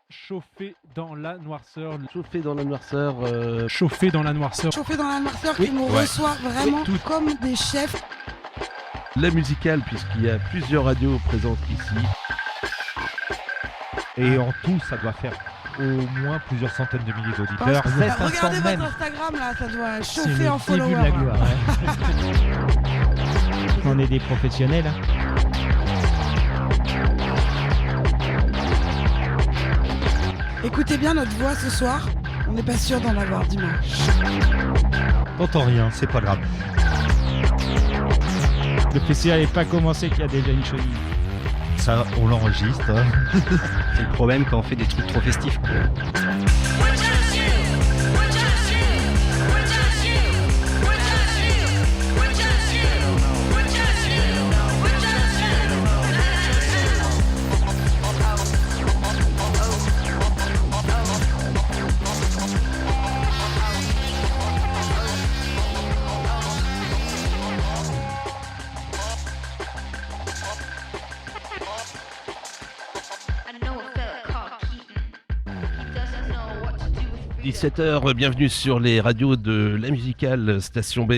Chauffé dans la noirceur. Chauffé dans la noirceur. Chauffé dans la noirceur. Chauffé dans la noirceur qui nous reçoit vraiment comme des chefs. La musicale, puisqu'il y a plusieurs radios présentes ici. Et en tout, ça doit faire au moins plusieurs centaines de milliers d'auditeurs. Regardez votre Instagram là, ça doit chauffer en followers. C'est le début de la gloire. On est des professionnels. Écoutez bien notre voix ce soir, on n'est pas sûr d'en avoir dimanche. T'entends rien, c'est pas grave. Le festival n'est pas commencé qu'il y a déjà une chenille. Ça, on l'enregistre. C'est le problème quand on fait des trucs trop festifs. – 17h, bienvenue sur les radios de la musicale, Station B,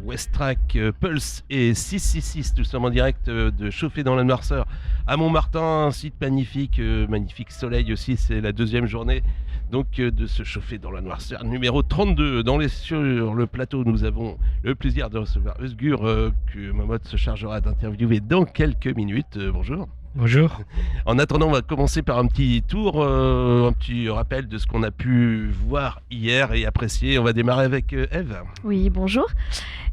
West Track, Pulse et 666, tout simplement en direct de Chauffé dans la noirceur à Montmartin, un site magnifique, magnifique soleil aussi, c'est la deuxième journée donc de ce Chauffé dans la noirceur numéro 32. Sur le plateau, nous avons le plaisir de recevoir Özgur que Momod se chargera d'interviewer dans quelques minutes. Bonjour. Bonjour. En attendant, on va commencer par un petit tour, un petit rappel de ce qu'on a pu voir hier et apprécier. On va démarrer avec Eve. Oui, bonjour.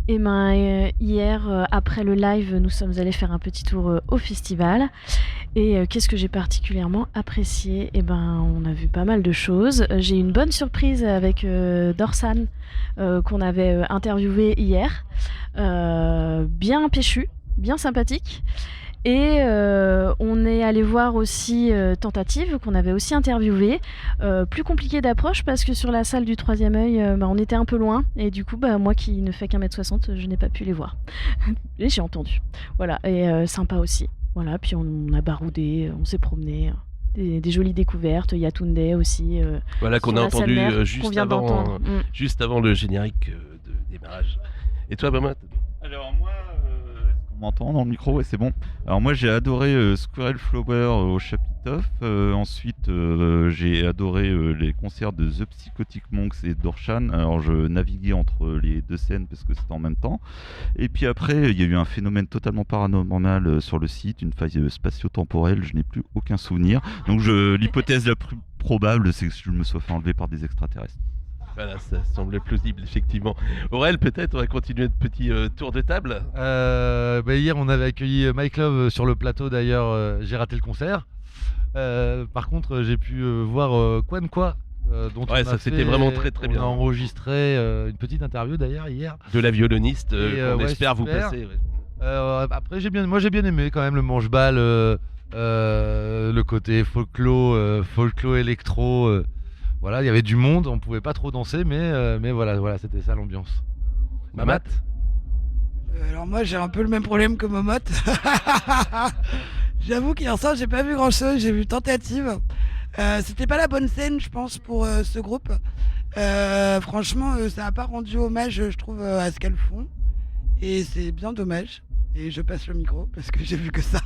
Hier, après le live, nous sommes allés faire un petit tour au festival. Et qu'est-ce que j'ai particulièrement apprécié ? On a vu pas mal de choses. J'ai eu une bonne surprise avec Dorsan, qu'on avait interviewé hier. Bien péchu, bien sympathique. Et on est allé voir aussi Tentative, qu'on avait aussi interviewé. Plus compliqué d'approche parce que sur la salle du Troisième œil, on était un peu loin. Et du coup, moi qui ne fais qu'1m60, je n'ai pas pu les voir. Et j'ai entendu. Voilà, et sympa aussi. Voilà, puis on a baroudé, on s'est promené. Des jolies découvertes. Il y a Tunde aussi. Voilà, qu'on a entendu juste avant le générique de démarrage. Et toi, Bamat ? Alors moi... On m'entend dans le micro, ouais, c'est bon. Alors moi j'ai adoré Squirrel Flower au Chapitoff. Ensuite j'ai adoré les concerts de The Psychotic Monks et Dorshan. Alors je naviguais entre les deux scènes parce que c'était en même temps. Et puis après il y a eu un phénomène totalement paranormal sur le site, une faille spatio-temporelle, je n'ai plus aucun souvenir. Donc l'hypothèse la plus probable c'est que je me sois fait enlever par des extraterrestres. Voilà, ça semblait plausible, effectivement. Aurel, peut-être, on va continuer notre petit tour de table. Hier, on avait accueilli Mike Love sur le plateau, d'ailleurs, j'ai raté le concert. Par contre, j'ai pu voir Quan Quoi, dont c'était vraiment très très bien. On a enregistré une petite interview, d'ailleurs, hier. De la violoniste, qu'on espère vous passer. Ouais. Après, j'ai bien aimé quand même le manche-balle, le côté folklore électro. Voilà, il y avait du monde, on pouvait pas trop danser, mais voilà, c'était ça l'ambiance. Mamat ? Alors moi j'ai un peu le même problème que Momot. J'avoue qu'hier soir j'ai pas vu grand chose, j'ai vu Tentative. C'était pas la bonne scène je pense pour ce groupe. Franchement ça a pas rendu hommage je trouve à ce qu'elles font. Et c'est bien dommage. Et je passe le micro parce que j'ai vu que ça.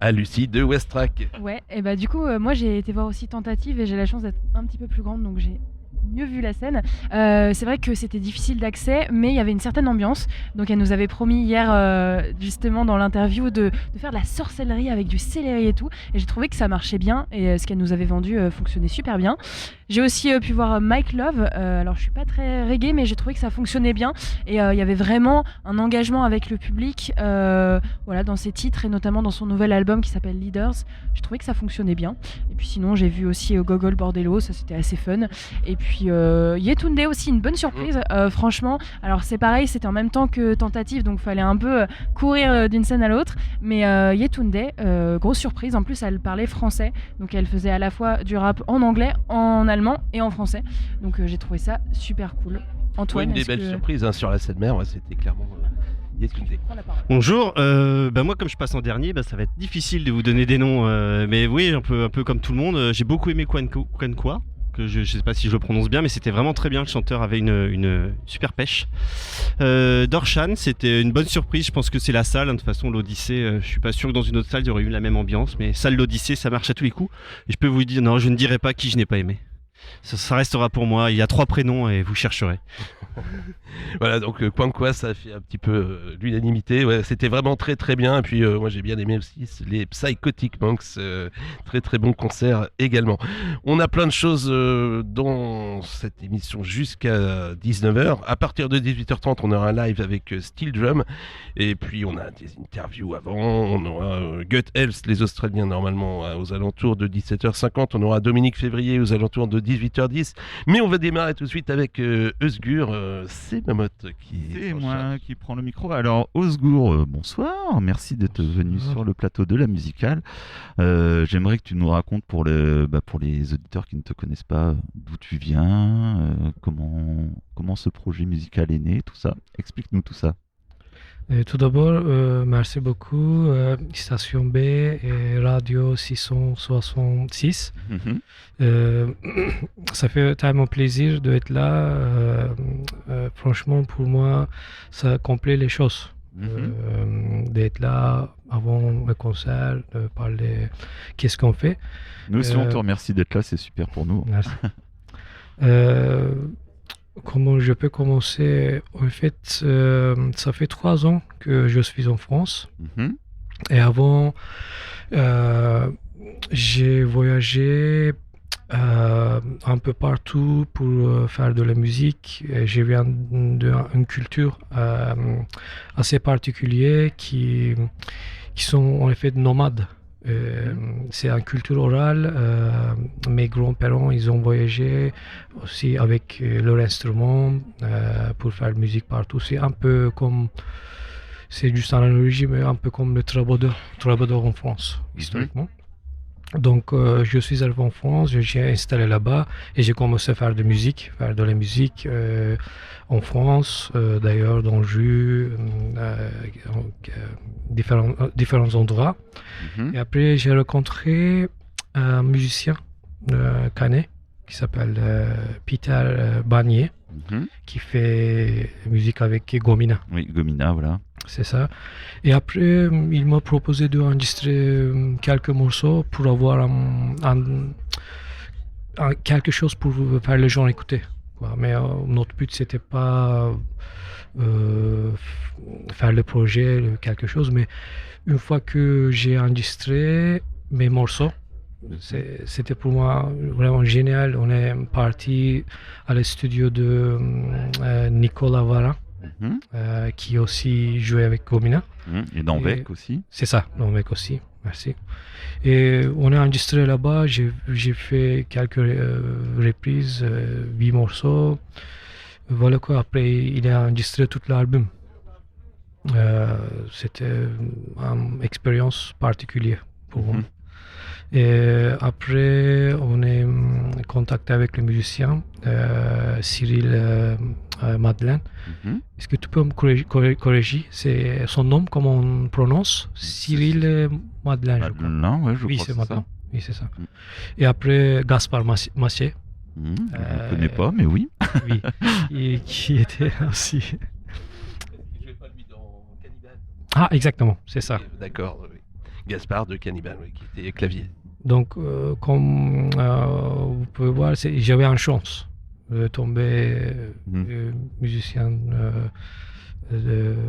À Lucie de West Track. Ouais, et du coup, moi j'ai été voir aussi Tentative et j'ai la chance d'être un petit peu plus grande, donc j'ai mieux vu la scène. C'est vrai que c'était difficile d'accès, mais il y avait une certaine ambiance. Donc elle nous avait promis hier, justement dans l'interview, de faire de la sorcellerie avec du céleri et tout. Et j'ai trouvé que ça marchait bien et ce qu'elle nous avait vendu fonctionnait super bien. J'ai aussi pu voir Mike Love. Alors je suis pas très reggae, mais j'ai trouvé que ça fonctionnait bien. Et il y avait vraiment un engagement avec le public dans ses titres et notamment dans son nouvel album qui s'appelle Leaders. J'ai trouvé que ça fonctionnait bien. Et puis sinon j'ai vu aussi Gogol Bordello, ça c'était assez fun. Et puis Yetunde aussi, une bonne surprise franchement. Alors c'est pareil, c'était en même temps que Tentative, donc fallait un peu courir d'une scène à l'autre. Mais Yetunde, grosse surprise, en plus elle parlait français, donc elle faisait à la fois du rap en anglais, en allemand et en français. Donc j'ai trouvé ça super cool. Antoine, une des belles surprises sur la scène mère, c'était clairement Qui est-ce que c'est ? Bonjour, moi comme je passe en dernier, ça va être difficile de vous donner des noms, mais oui, un peu comme tout le monde. J'ai beaucoup aimé Kwankwa, que je sais pas si je le prononce bien, mais c'était vraiment très bien. Le chanteur avait une super pêche. Dorshan, c'était une bonne surprise. Je pense que c'est la salle. De toute façon, l'Odyssée, je suis pas sûr que dans une autre salle il y aurait eu la même ambiance, mais salle l'Odyssée, ça marche à tous les coups. Et je peux vous dire, non, je ne dirai pas qui je n'ai pas aimé. Ça restera pour moi. Il y a 3 prénoms et vous chercherez. Voilà, donc Kwankwa, ça a fait un petit peu l'unanimité. Ouais, c'était vraiment très très bien. Et puis moi j'ai bien aimé aussi les Psychotic Monks, très très bon concert également. On a plein de choses dans cette émission jusqu'à 19h. À partir de 18h30, on aura un live avec Steel Drum. Et puis on a des interviews avant. On aura Gut Health, les Australiens normalement aux alentours de 17h50. On aura Dominique Février aux alentours de 18h10. Mais on va démarrer tout de suite avec Eusgur. C'est Mamotte qui C'est moi qui prends le micro. Alors Osgour, bonsoir, merci d'être venu sur le plateau de la musicale. J'aimerais que tu nous racontes pour les auditeurs qui ne te connaissent pas d'où tu viens, comment ce projet musical est né, tout ça. Explique-nous tout ça. Tout d'abord, merci beaucoup, Station B et Radio 666. Ça fait tellement plaisir d'être là. Franchement, pour moi, ça complète les choses. D'être là avant le concert, de parler qu'est-ce qu'on fait. Nous aussi, on te remercie d'être là, c'est super pour nous. Merci. Comment je peux commencer? En fait, ça fait 3 ans que je suis en France. Et avant, j'ai voyagé un peu partout pour faire de la musique. Et je viens d'une culture assez particulière qui sont en fait nomades. C'est une culture orale. Mes grands-parents, ils ont voyagé aussi avec leur instrument pour faire de la musique partout. C'est un peu comme, c'est juste une analogie, mais un peu comme le troubadour en France, historiquement. Donc, je suis arrivé en France, je suis installé là-bas et j'ai commencé à faire de la musique en France, d'ailleurs dans le jus, différents endroits. Et après, j'ai rencontré un musicien canet qui s'appelle Peter Bagnier, qui fait musique avec Gomina. Oui, Gomina, voilà. C'est ça. Et après, il m'a proposé d'enregistrer quelques morceaux pour avoir quelque chose pour faire les gens écouter. Mais notre but, c'était pas faire le projet, quelque chose, mais une fois que j'ai enregistré mes morceaux, c'était pour moi vraiment génial. On est parti à le studio de Nicolas Varin, qui aussi jouait avec Gomina. Et dans Vec aussi. C'est ça, dans Vec aussi, merci. Et on a enregistré là-bas, j'ai fait quelques reprises, 8 morceaux. Voilà quoi, après il a enregistré tout l'album. C'était une expérience particulière pour moi. Et après, on est en contact avec le musicien Cyril Madeleine. Est-ce que tu peux me corriger c'est son nom, comment on prononce? Cyril Madeleine, je crois. Non, ouais, je oui, crois c'est que c'est ça. Oui, c'est ça. Et après, Gaspard Massier. Je ne connais pas, mais oui. Oui, et qui était aussi... Il jouait pas lui dans Cannibal. Ah, exactement, c'est ça. D'accord, oui. Gaspard de Cannibal, oui, qui était clavier. Donc, comme vous pouvez voir, j'avais une chance de tomber musicien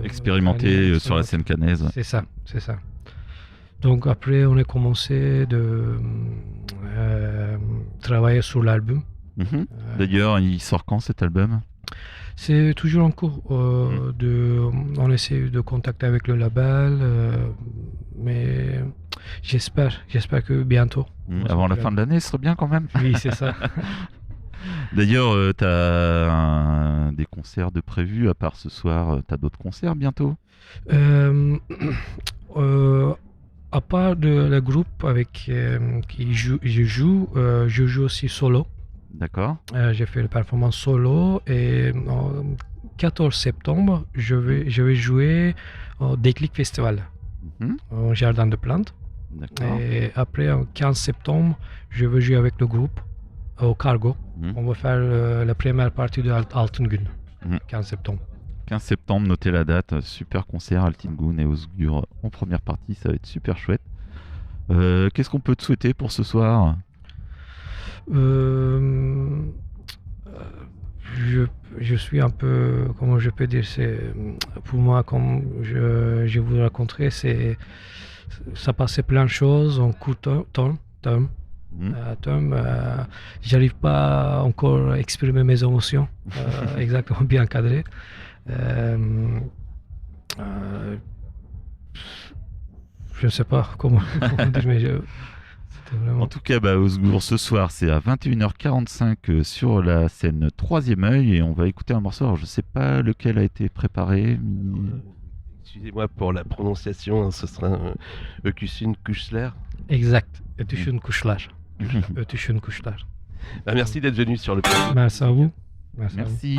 expérimenté sur la scène cannaise. C'est ça, c'est ça. Donc après, on a commencé de travailler sur l'album. D'ailleurs, il sort quand cet album? C'est toujours en cours. On essaie de contacter avec le label, mais j'espère que bientôt. Avant la fin de l'année, ce serait bien quand même. Oui, c'est ça. D'ailleurs, tu as des concerts de prévus à part ce soir. Tu as d'autres concerts bientôt? À part de le groupe avec qui je joue aussi solo. D'accord. J'ai fait la performance solo et 14 septembre, je vais jouer au Déclic Festival au Jardin de Plantes. D'accord. Et après, le 15 septembre, je vais jouer avec le groupe au Cargo. On va faire la première partie de Altengun, 15 septembre. 15 septembre, notez la date. Super concert, Altingun et Osgur en première partie, ça va être super chouette. Qu'est-ce qu'on peut te souhaiter pour ce soir ? Je suis un peu, comment je peux dire, pour moi, comme je vous raconterai, ça passait plein de choses en court terme. J'arrive pas encore à exprimer mes émotions exactement bien cadrées. Je ne sais pas comment dire, mais vraiment... En tout cas, Osgur, ce soir, c'est à 21h45 sur la scène Troisième œil et on va écouter un morceau. Alors, je ne sais pas lequel a été préparé. Excusez-moi pour la prononciation, ce sera Ökusun Kushler. Exact, Ökusun Kushler. Ökusun Kushler. Merci d'être venu sur le plateau. Merci à vous. Merci.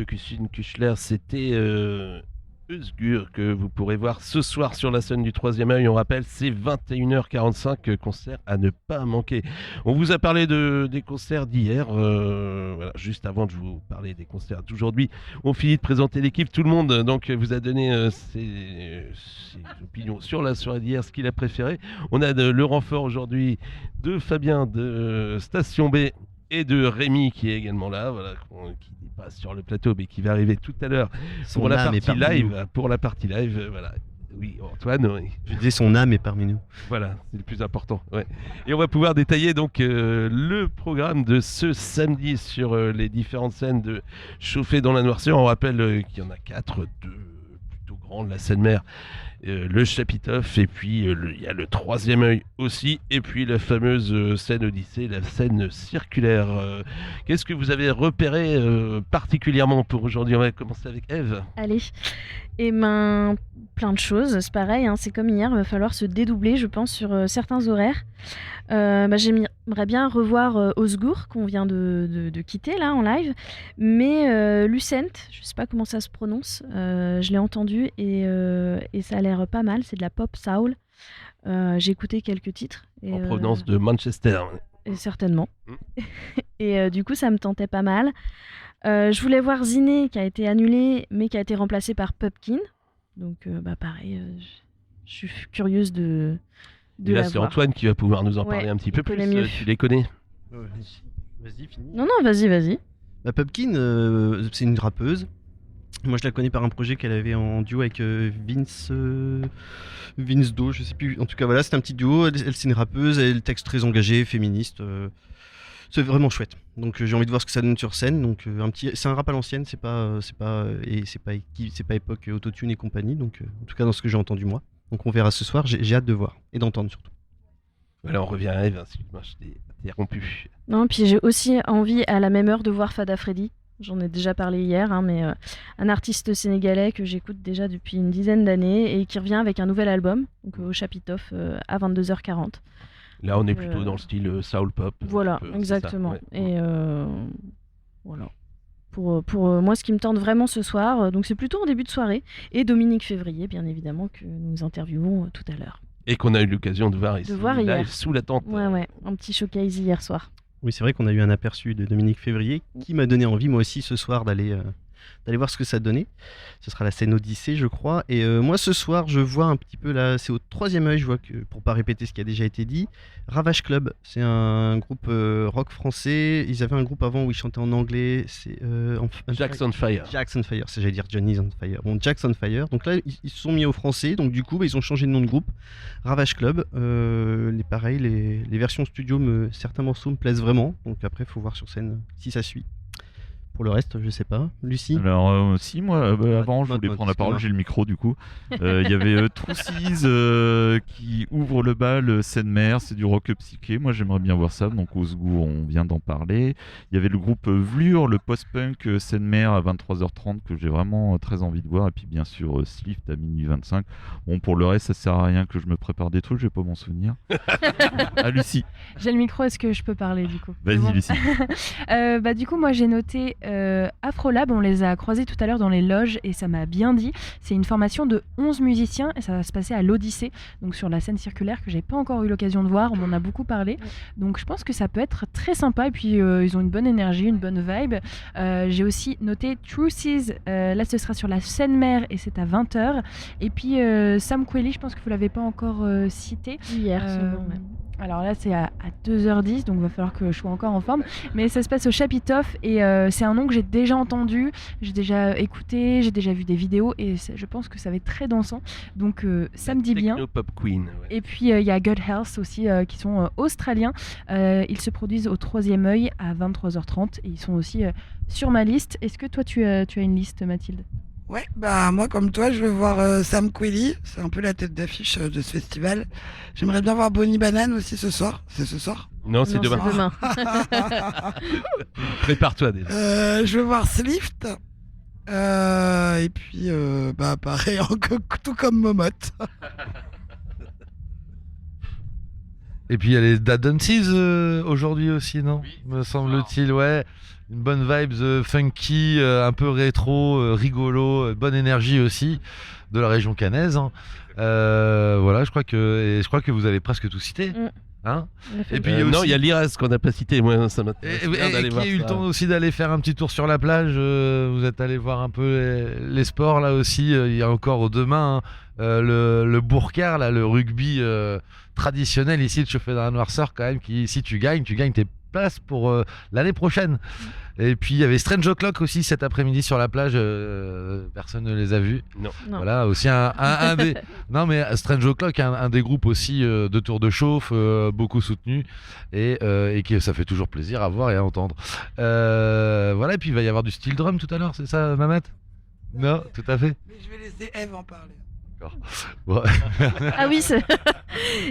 Christine Kuchler, c'était Özgur que vous pourrez voir ce soir sur la scène du Troisième Œil. On rappelle, c'est 21h45, concert à ne pas manquer. On vous a parlé des concerts d'hier, voilà, juste avant de vous parler des concerts d'aujourd'hui. On finit de présenter l'équipe, tout le monde donc vous a donné ses opinions sur la soirée d'hier, ce qu'il a préféré. On a le renfort aujourd'hui de Fabien de Station B et de Rémi qui est également là, voilà, qui n'est pas sur le plateau mais qui va arriver tout à l'heure pour la partie live. Pour la partie live, voilà. Oui, Antoine. Oui. Je disais son âme est parmi nous. Voilà, c'est le plus important. Ouais. Et on va pouvoir détailler donc le programme de ce samedi sur les différentes scènes de Chauffer dans la Noirceur. On rappelle qu'il y en a 4, 2 plutôt grandes, la Seine-Mer, le Chapitoff, et puis il y a le Troisième Œil aussi, et puis la fameuse scène Odyssée, la scène circulaire. Qu'est-ce que vous avez repéré particulièrement pour aujourd'hui? On va commencer avec Eve. Allez, et ben plein de choses, c'est pareil, hein, c'est comme hier, il va falloir se dédoubler je pense sur certains horaires. J'aimerais bien revoir Özgur qu'on vient de quitter là en live, mais Lucent, je sais pas comment ça se prononce, je l'ai entendu et ça a l'air pas mal, c'est de la pop soul. J'ai écouté quelques titres. Et, en provenance de Manchester. Et certainement. Et du coup ça me tentait pas mal. Je voulais voir Ziné qui a été annulé mais qui a été remplacé par Pupkin. Donc pareil, je suis curieuse de et là la c'est voir. Antoine qui va pouvoir nous en parler un petit peu plus. Tu les connais? Vas-y, finis. Non, vas-y. Pupkin, c'est une rappeuse. Moi, je la connais par un projet qu'elle avait en duo avec Vince Do, je sais plus. En tout cas, voilà, c'est un petit duo. Elle c'est une rappeuse, elle a le texte très engagé, féministe. C'est vraiment chouette. Donc, j'ai envie de voir ce que ça donne sur scène. Donc, c'est un rap à l'ancienne, c'est pas époque autotune et compagnie. Donc, en tout cas, dans ce que j'ai entendu moi. Donc, on verra ce soir. J'ai hâte de voir et d'entendre surtout. Voilà, on revient à Eve. Excuse-moi, je t'ai interrompu. Non, puis j'ai aussi envie à la même heure de voir Fada Freddy. J'en ai déjà parlé hier, hein, mais un artiste sénégalais que j'écoute déjà depuis une dizaine d'années et qui revient avec un nouvel album, donc au Chapitoff à 22h40. Là, on est plutôt dans le style soul pop. Voilà, exactement. Ouais. Et voilà. Pour moi, ce qui me tente vraiment ce soir, donc c'est plutôt en début de soirée, et Dominique Février, bien évidemment, que nous interviewons tout à l'heure. Et qu'on a eu l'occasion de voir ici, live hier. Sous la tente. Ouais, un petit showcase hier soir. Oui, c'est vrai qu'on a eu un aperçu de Dominique Février qui m'a donné envie, moi aussi, ce soir, d'aller voir ce que ça donnait. Ce sera la scène Odyssée, je crois. Et moi, ce soir, je vois un petit peu là, c'est au Troisième Œil, je vois que, pour pas répéter ce qui a déjà été dit, Ravage Club, c'est un groupe rock français. Ils avaient un groupe avant où ils chantaient en anglais. C'est Jack's on Fire. Jack's on Fire, j'allais dire Johnny's on Fire. Bon, Jack's on Fire. Donc là, ils se sont mis au français. Donc du coup, ils ont changé de nom de groupe. Ravage Club. Les versions studio, certains morceaux me plaisent vraiment. Donc après, il faut voir sur scène si ça suit. Pour le reste, je sais pas. Lucie? Alors, si, moi, avant, je voulais prendre la parole, j'ai le micro du coup. Il y avait Troussies qui ouvre le bal Seine-Mer, c'est du rock psyché. Moi, j'aimerais bien voir ça. Donc, Özgur, on vient d'en parler. Il y avait le groupe Vlur, le post-punk Seine-Mer à 23h30 que j'ai vraiment très envie de voir. Et puis, bien sûr, Slift à minuit 25. Bon, pour le reste, ça sert à rien que je me prépare des trucs, je vais pas m'en souvenir. À Lucie. J'ai le micro, est-ce que je peux parler du coup? Vas-y, bon. Lucie. Du coup, moi, j'ai noté. Afrolab, on les a croisés tout à l'heure dans les loges et ça m'a bien dit. C'est une formation de 11 musiciens et ça va se passer à l'Odyssée, donc sur la scène circulaire que j'ai pas encore eu l'occasion de voir. On en a beaucoup parlé, donc je pense que ça peut être très sympa. Et puis ils ont une bonne énergie, une bonne vibe. J'ai aussi noté Truces, là ce sera sur la Seine-Mer et c'est à 20h. Et puis Sam Kweli, je pense que vous l'avez pas encore cité. Hier, seulement, ouais. Alors là c'est à 2h10, donc il va falloir que je sois encore en forme. Mais ça se passe au Chapitoff et c'est un nom que j'ai déjà entendu, j'ai déjà écouté, j'ai déjà vu des vidéos et je pense que ça va être très dansant. Donc ça me dit bien. Pop Queen. Ouais. Et puis il y a Good Health aussi qui sont australiens. Ils se produisent au Troisième Œil à 23h30 et ils sont aussi sur ma liste. Est-ce que toi tu as une liste, Mathilde? Ouais, moi comme toi, je veux voir Sam Kweli, c'est un peu la tête d'affiche de ce festival. J'aimerais bien voir Bonnie Banane aussi ce soir. C'est ce soir? Non, c'est demain. Prépare-toi déjà. Je veux voir Slift. Et puis, pareil, tout comme Momotte. Et puis il y a les Dead Dances aujourd'hui aussi, non? Me semble-t-il, ouais. Une bonne vibes funky, un peu rétro, rigolo, bonne énergie aussi de la région caennaise. Hein. Voilà, je crois que vous avez presque tout cité. Hein, et puis non, il y a l'IRAS qu'on n'a pas cité. Moi, ça m'intéresse bien d'aller voir. Qui a eu le temps aussi d'aller faire un petit tour sur la plage. Vous êtes allé voir un peu les sports là aussi. Il y a encore demain le Bourcard, là, le rugby traditionnel ici de Chauffé dans la Noirceur quand même. Qui, si tu gagnes tes places pour l'année prochaine. Et puis il y avait Strange O'Clock aussi cet après-midi sur la plage. Personne ne les a vus. Non. Voilà, aussi un des. Non, mais Strange O'Clock, un des groupes aussi de tour de chauffe, beaucoup soutenu et qui ça fait toujours plaisir à voir et à entendre. Voilà, et puis il va y avoir du steel drum tout à l'heure, c'est ça, Mamat? Non, tout à fait. Mais je vais laisser Eve en parler. Bon. Ah oui,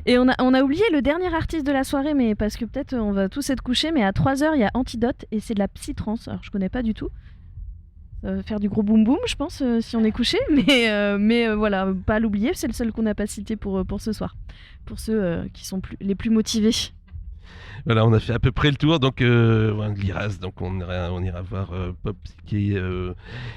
et on a oublié le dernier artiste de la soirée, mais parce que peut-être on va tous être couchés, mais à 3h il y a Antidote et c'est de la psytrance. Alors je connais pas du tout. Ça va faire du gros boom boom, je pense, si on est couché, mais voilà, pas à l'oublier, c'est le seul qu'on n'a pas cité pour ce soir, pour ceux qui sont les plus motivés. Voilà, on a fait à peu près le tour, donc l'IRAS, donc on ira voir pop psyché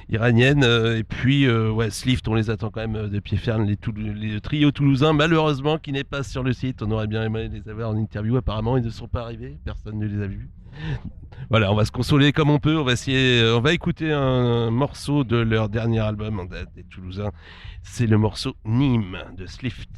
iranienne, et puis Slift, on les attend quand même de pied ferme, les trios toulousains, malheureusement, qui n'est pas sur le site. On aurait bien aimé les avoir en interview, apparemment ils ne sont pas arrivés, personne ne les a vus. Voilà, on va se consoler comme on peut, on va écouter un morceau de leur dernier album en date des Toulousains, c'est le morceau Nîmes de Slift.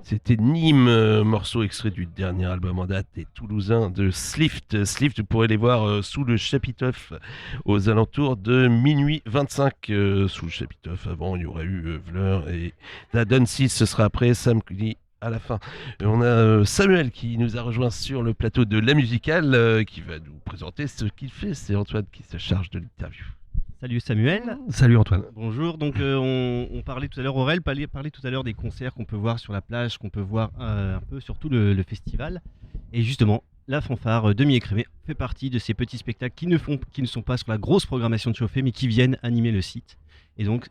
C'était Nîmes, morceau extrait du dernier album en date des Toulousains de Slift. Slift, vous pourrez les voir sous le Chapiteau aux alentours de minuit 25. Sous le Chapiteau, avant, il y aurait eu Vleur et Dadon 6, ce sera après, samedi à la fin. On a Samuel qui nous a rejoint sur le plateau de La Musicale, qui va nous présenter ce qu'il fait. C'est Antoine qui se charge de l'interview. Salut Samuel. Salut Antoine. Bonjour, donc on parlait tout à l'heure, Aurel parlait tout à l'heure des concerts qu'on peut voir sur la plage, qu'on peut voir un peu sur tout le festival. Et justement, la fanfare demi-écrémée fait partie de ces petits spectacles qui ne sont pas sur la grosse programmation de Chauffé, mais qui viennent animer le site. Et donc,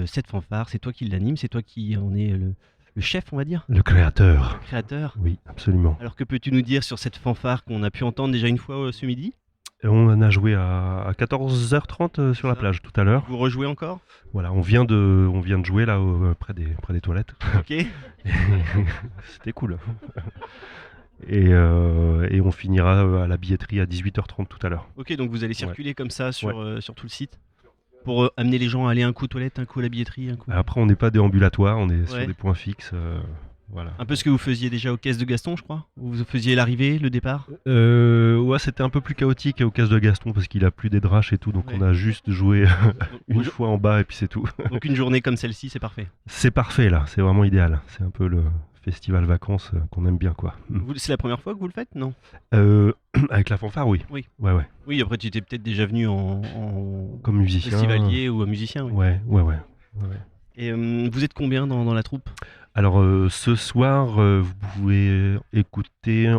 cette fanfare, c'est toi qui l'anime, c'est toi qui en es le chef, on va dire. Le créateur. Le créateur. Oui, absolument. Alors que peux-tu nous dire sur cette fanfare qu'on a pu entendre déjà une fois ce midi? On en a joué à 14h30 sur la plage tout à l'heure. Vous rejouez encore? Voilà, on vient de jouer là près des toilettes. Ok. C'était cool. Et on finira à la billetterie à 18h30 tout à l'heure. Ok, donc vous allez circuler comme ça sur tout le site pour amener les gens à aller un coup aux toilettes, un coup à la billetterie, un coup. Après, on n'est pas déambulatoire, on est sur des points fixes. Voilà. Un peu ce que vous faisiez déjà aux caisses de Gaston, je crois. Vous faisiez l'arrivée, le départ. Ouais, c'était un peu plus chaotique aux caisses de Gaston parce qu'il a plus des draches et tout, donc on a juste joué une fois en bas et puis c'est tout. Donc une journée comme celle-ci, c'est parfait. C'est parfait là, c'est vraiment idéal. C'est un peu le festival vacances qu'on aime bien quoi. C'est la première fois que vous le faites, non? Avec la fanfare, oui. Oui. Ouais. Oui, après tu étais peut-être déjà venu en comme musicien, festivalier ou musicien. Oui. Ouais. Et vous êtes combien dans la troupe? Alors ce soir, vous pouvez écouter,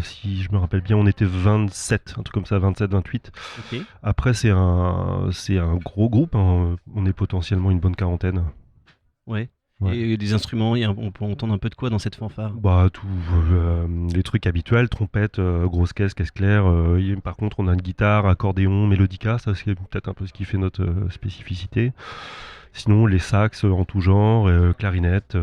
si je me rappelle bien, on était 27, un truc comme ça, 27, 28. Ok. Après c'est un gros groupe, hein. On est potentiellement une bonne quarantaine. Ouais. Et des instruments, on peut entendre un peu de quoi dans cette fanfare? Bah tout, les trucs habituels, trompette, grosse caisse claire. Par contre on a une guitare, accordéon, mélodica, ça c'est peut-être un peu ce qui fait notre spécificité. Sinon, les sax en tout genre, clarinette,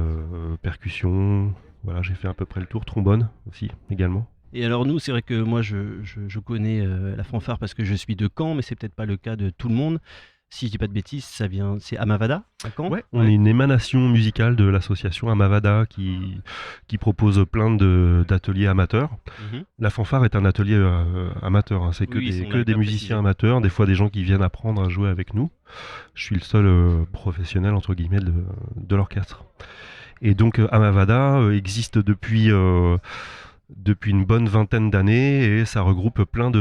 percussion, voilà, j'ai fait à peu près le tour. Trombone aussi, également. Et alors nous, c'est vrai que moi, je connais la fanfare parce que je suis de Caen, mais c'est peut-être pas le cas de tout le monde. Si je dis pas de bêtises, c'est Amavada à Caen. Ouais, on est une émanation musicale de l'association Amavada qui propose plein d'ateliers amateurs. La fanfare est un atelier amateur, hein. C'est que des musiciens amateurs, des fois des gens qui viennent apprendre à jouer avec nous. Je suis le seul professionnel entre guillemets de l'orchestre. Et donc Amavada existe depuis une bonne vingtaine d'années et ça regroupe plein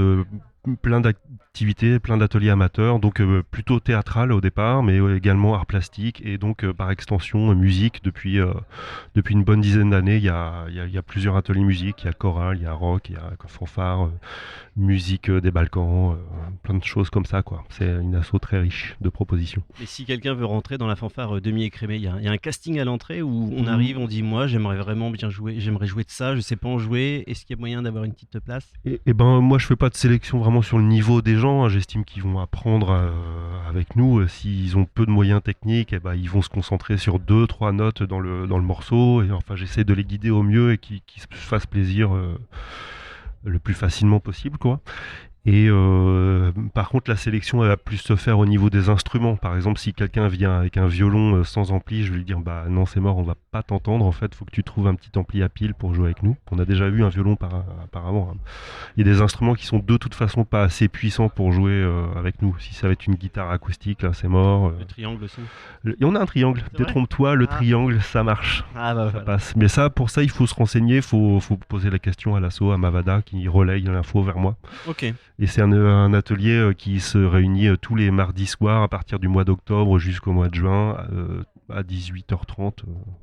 d'activités, plein d'ateliers amateurs, donc plutôt théâtral au départ, mais également art plastique et donc par extension musique depuis une bonne dizaine d'années. Il y a plusieurs ateliers musique, il y a chorale, il y a rock, il y a fanfare, musique des Balkans, plein de choses comme ça quoi. C'est une asso très riche de propositions. Et si quelqu'un veut rentrer dans la fanfare demi-écrémée, il y a un casting à l'entrée où on arrive, on dit moi j'aimerais vraiment bien jouer, j'aimerais jouer de ça, je sais pas en jouer, est-ce qu'il y a moyen d'avoir une petite place? Et ben moi je fais pas de sélection vraiment sur le niveau des gens, hein. J'estime qu'ils vont apprendre avec nous. S'ils ont peu de moyens techniques, et ben, ils vont se concentrer sur 2-3 notes dans le morceau, et enfin j'essaie de les guider au mieux et qu'ils se fassent plaisir le plus facilement possible quoi. Et par contre la sélection elle va plus se faire au niveau des instruments. Par exemple si quelqu'un vient avec un violon sans ampli, je vais lui dire bah non c'est mort, on va pas t'entendre en fait, faut que tu trouves un petit ampli à pile pour jouer avec nous. On a déjà vu un violon apparemment, hein. Il y a des instruments qui sont de toute façon pas assez puissants pour jouer avec nous. Si ça va être une guitare acoustique là c'est mort. Le triangle aussi. Et on a un triangle, détrompe-toi, le triangle ça marche, ça passe. Mais pour ça il faut se renseigner, faut poser la question à l'asso, à Mavada qui relaye l'info vers moi. Ok. Et c'est un atelier qui se réunit tous les mardis soirs à partir du mois d'octobre jusqu'au mois de juin à 18h30,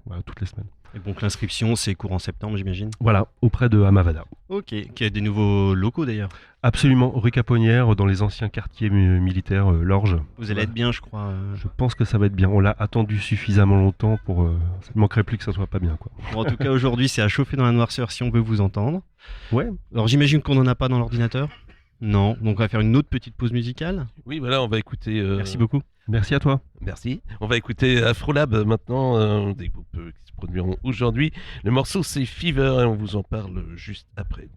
voilà, toutes les semaines. Et donc l'inscription c'est courant septembre j'imagine. Voilà, auprès de Amavada. Ok, qui a des nouveaux locaux d'ailleurs. Absolument, rue Caponnière, dans les anciens quartiers militaires, l'Orge. Vous allez être bien je crois. Je pense que ça va être bien, on l'a attendu suffisamment longtemps pour... ça ne manquerait plus que ça soit pas bien quoi. Bon, en tout cas aujourd'hui c'est à chauffer dans la noirceur si on veut vous entendre. Ouais. Alors j'imagine qu'on n'en a pas dans l'ordinateur. Non, donc on va faire une autre petite pause musicale. Oui, voilà, on va écouter... Merci beaucoup. Merci à toi. Merci. On va écouter Afrolab maintenant, des groupes qui se produiront aujourd'hui. Le morceau c'est Fever et on vous en parle juste après.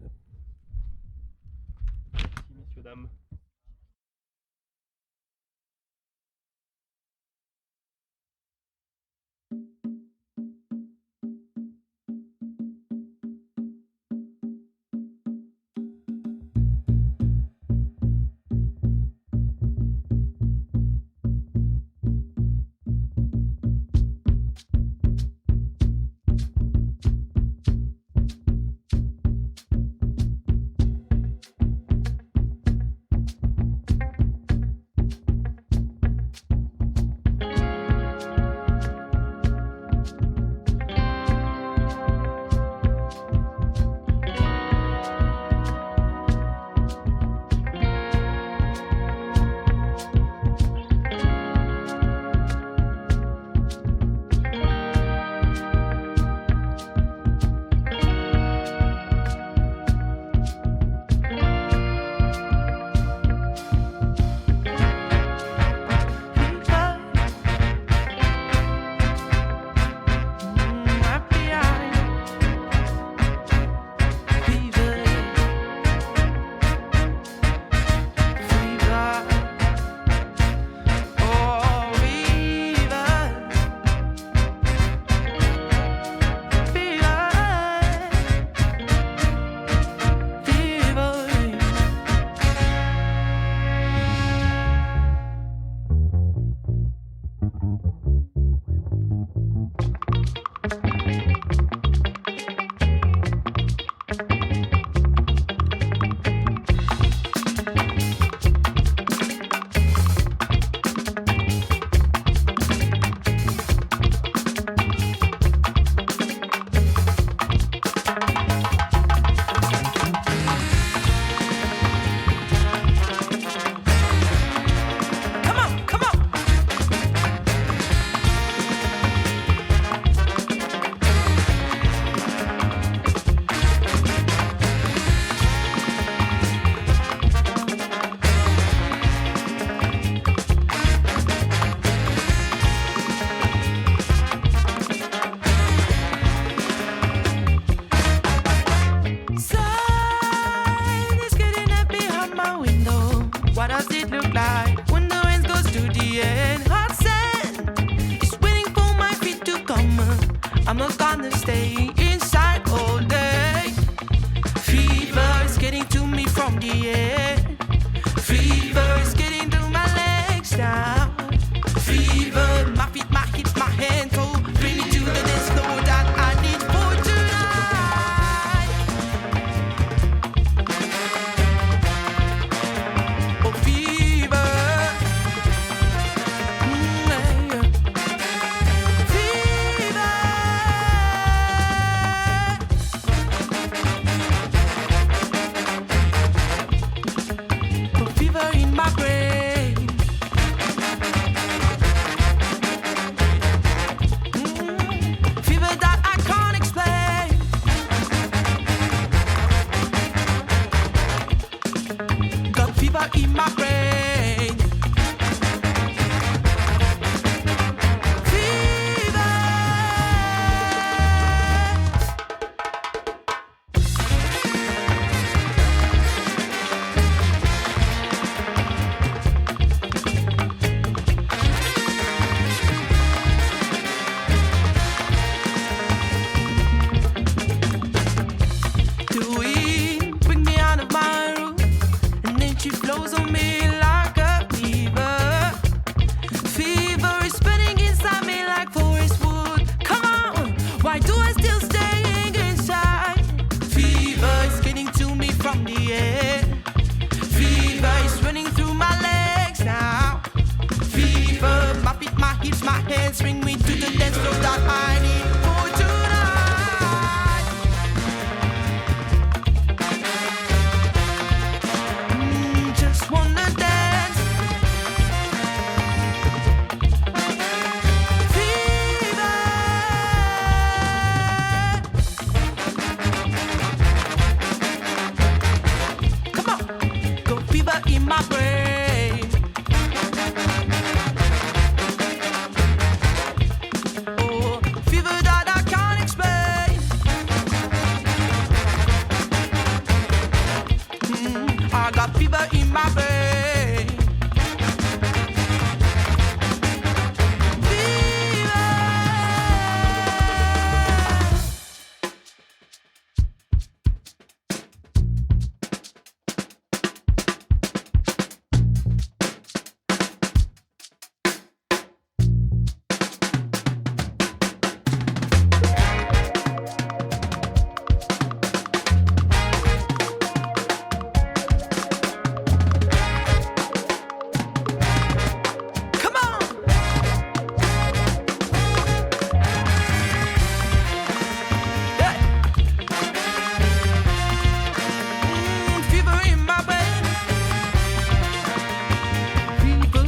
I'm not gonna stay inside all day. Fever is getting to me from the air. Fever is getting to my legs now. Fever, my feet, my hips, my hands, oh, bring me to the dance floor that I need for tonight. Oh, fever. Fever in my brain. Fever that I can't explain. Got fever in my brain. The wind bring me out of my room, and then she flows on me like a fever. Fever is spinning inside me like forest wood. Come on, why do I still stay inside? Fever is getting to me from the air. Fever is running through my legs now. Fever, my feet, my hips, my hands bring me to the dance floor that I need for tonight. Just wanna dance. Fever. Come on, go fever in my brain. Oh, fever that I can't explain. I got fever in my brain. Come on. Yeah. Fever in my brain. Fever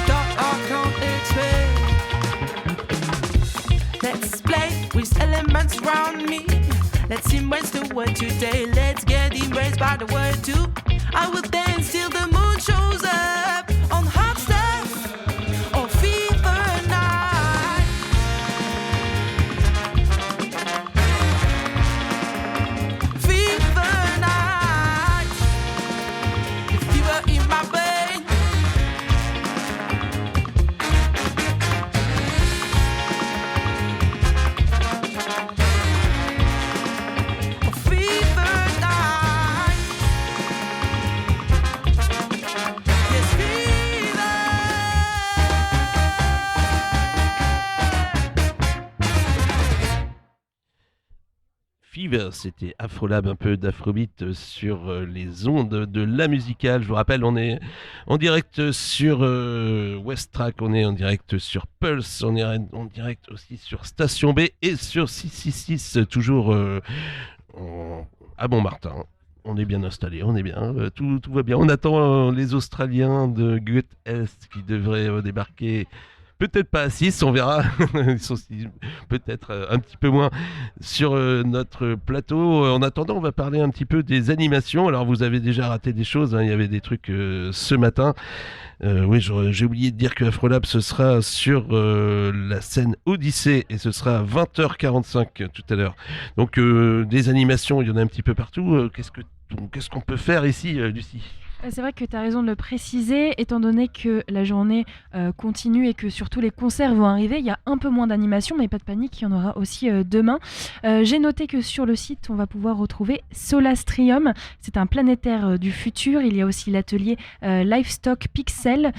that I can't explain. Let's play with elements around me. Let's embrace the word today. Let's get embraced by the word too. I will dance till the moon shows up on hot stuff or fever night. Fever night. Fever in my brain. Fever night. Yes, fever. Fever, c'était Afrolab, un peu d'afrobeat sur les ondes de la musicale. Je vous rappelle, on est en direct sur West Track, on est en direct sur Pulse, on est en direct aussi sur Station B et sur 666, toujours à Montmartin. On est bien installé, on est bien, tout va bien. On attend les Australiens de Gut Est qui devraient débarquer. Peut-être pas à 6, on verra. Ils sont peut-être un petit peu moins sur notre plateau. En attendant, on va parler un petit peu des animations. Alors, vous avez déjà raté des choses, hein. Il y avait des trucs ce matin. Oui, j'ai oublié de dire que Afrolab, ce sera sur la scène Odyssée et ce sera à 20h45 tout à l'heure. Donc, des animations, il y en a un petit peu partout. Qu'est-ce qu'on peut faire ici, Lucie ? C'est vrai que tu as raison de le préciser, étant donné que la journée continue et que surtout les concerts vont arriver, il y a un peu moins d'animation, mais pas de panique, il y en aura aussi demain. J'ai noté que sur le site, on va pouvoir retrouver Solastrium, c'est un planétaire du futur. Il y a aussi l'atelier Livestock Pixel,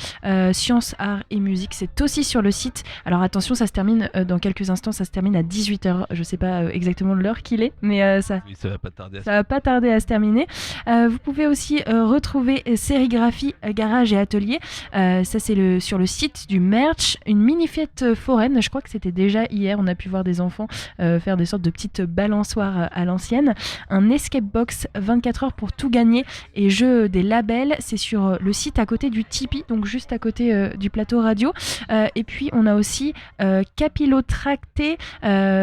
Sciences, Arts et Musique, c'est aussi sur le site. Alors attention, ça se termine dans quelques instants, ça se termine à 18h, je sais pas exactement l'heure qu'il est, mais ça va pas tarder va pas tarder à se terminer. Vous pouvez aussi retrouver Sérigraphie, Garage et Atelier. Ça, c'est sur le site du merch. Une mini-fête foraine. Je crois que c'était déjà hier. On a pu voir des enfants faire des sortes de petites balançoires à l'ancienne. Un escape box 24 heures pour tout gagner. Et jeu des labels. C'est sur le site à côté du Tipeee, donc juste à côté du plateau radio. Et puis, on a aussi Capillotracté,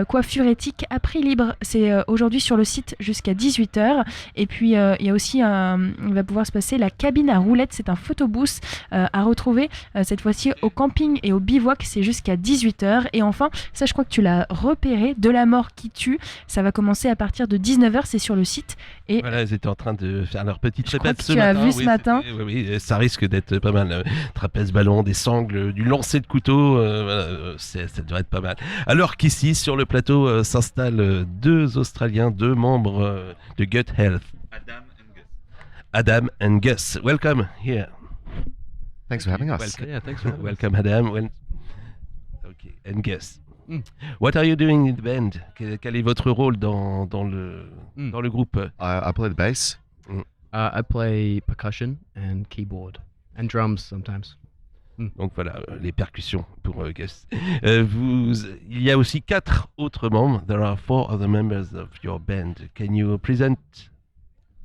coiffure éthique à prix libre. C'est aujourd'hui sur le site jusqu'à 18h. Et puis, il y a aussi il va pouvoir se passer la cabine à roulettes, c'est un photobooth à retrouver cette fois-ci au camping et au bivouac, c'est jusqu'à 18h. Et enfin, ça je crois que tu l'as repéré, De la mort qui tue, ça va commencer à partir de 19h, c'est sur le site. Et voilà, ils étaient en train de faire leur petite répète ce tu matin. as vu ce matin. Oui, ça risque d'être pas mal. Trapèze ballon, des sangles, du lancer de couteau, voilà, ça devrait être pas mal. Alors qu'ici, sur le plateau, s'installent deux Australiens, deux membres de Gut Health. Adam and Gus, welcome here. Thanks for having us. Welcome. Yeah, thanks for welcome, Adam. Okay, and Gus. What are you doing in the band? Quel est votre rôle dans le groupe? I play the bass. I play percussion and keyboard and drums sometimes. Donc voilà, les percussions pour Gus. Il y a aussi 4 autres membres. There are 4 other members of your band. Can you present?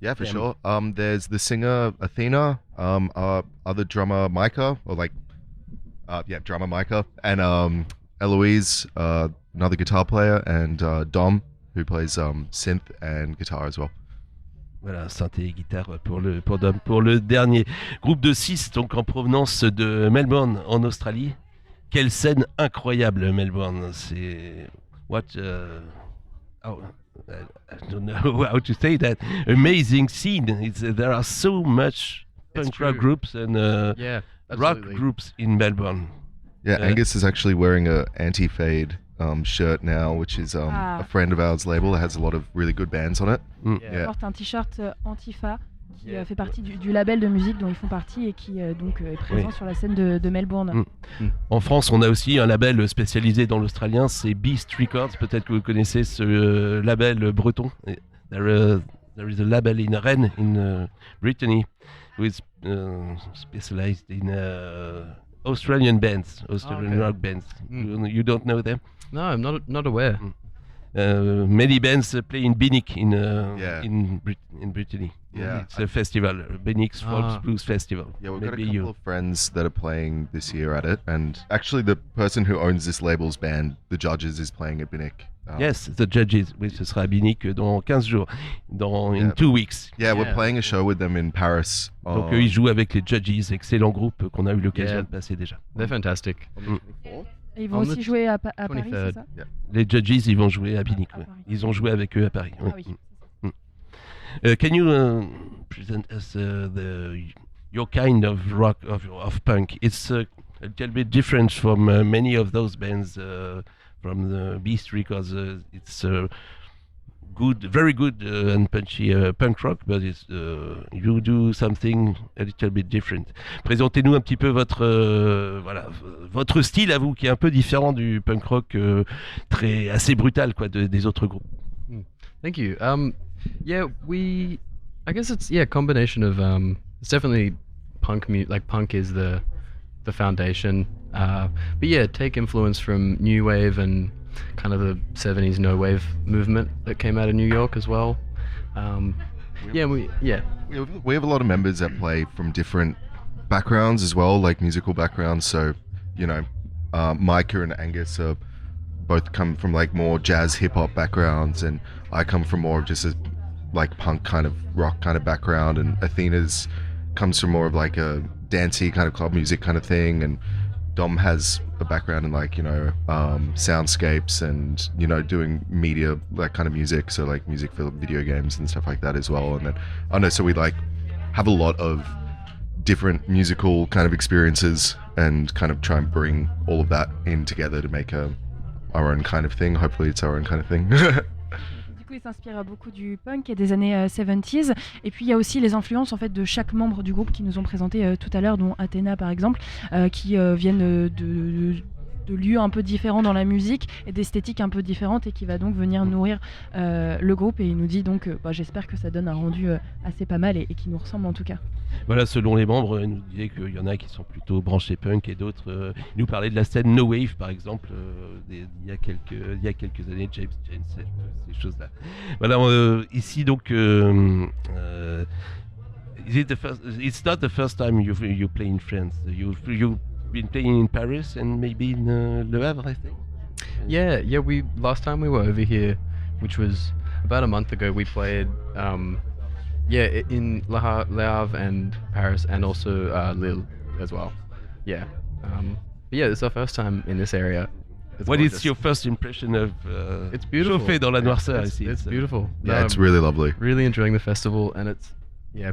Yeah, for sure. There's the singer Athena, our other drummer Micah, drummer Micah, and Eloise, another guitar player, and Dom, who plays synth and guitar as well. Voilà, synthé et guitare pour Dom. Pour le dernier groupe de 6, donc en provenance de Melbourne, en Australie. Quelle scène incroyable, Melbourne. C'est I don't know how to say that. Amazing scene. There are so much punk rock groups and rock groups in Melbourne. Yeah, Angus is actually wearing a Anti-Fade shirt now, which is a friend of ours label that has a lot of really good bands on it. Il porte un t-shirt Antifa qui fait partie du label de musique dont ils font partie et qui donc est présent sur la scène de Melbourne. En France, on a aussi un label spécialisé dans l'australien, c'est Beast Records. Peut-être que vous connaissez ce label breton. There is a label in Rennes, in Brittany, who is specialized in Australian bands, Australian rock bands. You don't know them? No, I'm not aware. Many bands play in Binnick in Brittany. Yeah, it's a festival, Binnick's Folk Blues Festival. Yeah, we've got a couple of friends that are playing this year at it, and actually the person who owns this label's band, The Judges, is playing at Binnick. Yes, The Judges. Oui, ce sera à Binnick dans 15 jours, in 2 weeks. Yeah, we're playing a show with them in Paris. Donc ils jouent avec les Judges, excellent groupe qu'on a eu l'occasion de passer déjà. They're fantastic. Et ils vont aussi jouer à Paris, c'est ça? Les Judges, ils vont jouer à Binnick. Ils ont joué avec eux à Paris. Oui. Can you present us your kind of rock of punk? It's a little bit different from many of those bands from the Beast Records. It's good, very good and punchy punk rock, but it's, you do something a little bit different. Présentez-nous un petit peu votre style à vous, qui est un peu différent du punk rock assez brutal des autres groupes. Thank you. I guess it's a combination of it's definitely punk music. Like punk is the foundation, but take influence from new wave and kind of the 70s no wave movement that came out of New York as well. We have a lot of members that play from different backgrounds as well, like musical backgrounds. So Micah and Angus are both come from like more jazz hip hop backgrounds, and I come from more of just a like punk kind of rock kind of background, and Athena's comes from more of like a dancey kind of club music kind of thing, and Dom has a background in like soundscapes and doing media, that kind of music, so like music for video games and stuff like that as well. And then so we like have a lot of different musical kind of experiences and kind of try and bring all of that in together to make our own kind of thing. Hopefully it's our own kind of thing. Du coup, il s'inspire beaucoup du punk et des années 70s. Et puis, il y a aussi les influences en fait, de chaque membre du groupe qui nous ont présenté tout à l'heure, dont Athena par exemple, qui viennent de lieux un peu différents dans la musique et d'esthétiques un peu différentes et qui va donc venir nourrir le groupe. Et il nous dit donc, j'espère que ça donne un rendu assez pas mal et qui nous ressemble en tout cas. Voilà, selon les membres, il nous disait qu'il y en a qui sont plutôt branchés punk et d'autres. Il nous parlait de la scène No Wave par exemple, il y a quelques années, James Jensen, ces choses-là. Voilà, ici donc, it's not the first time you play in France. You've been playing in Paris and maybe in Le Havre, I think. Yeah. We last time we were over here, which was about a month ago, we played. In Le Havre and Paris, and also Lille as well. Yeah. But yeah, it's our first time in this area. What is your first impression of It's beautiful. Chauffé dans la noirceur? It's beautiful. Yeah, it's really lovely. Really enjoying the festival, and it's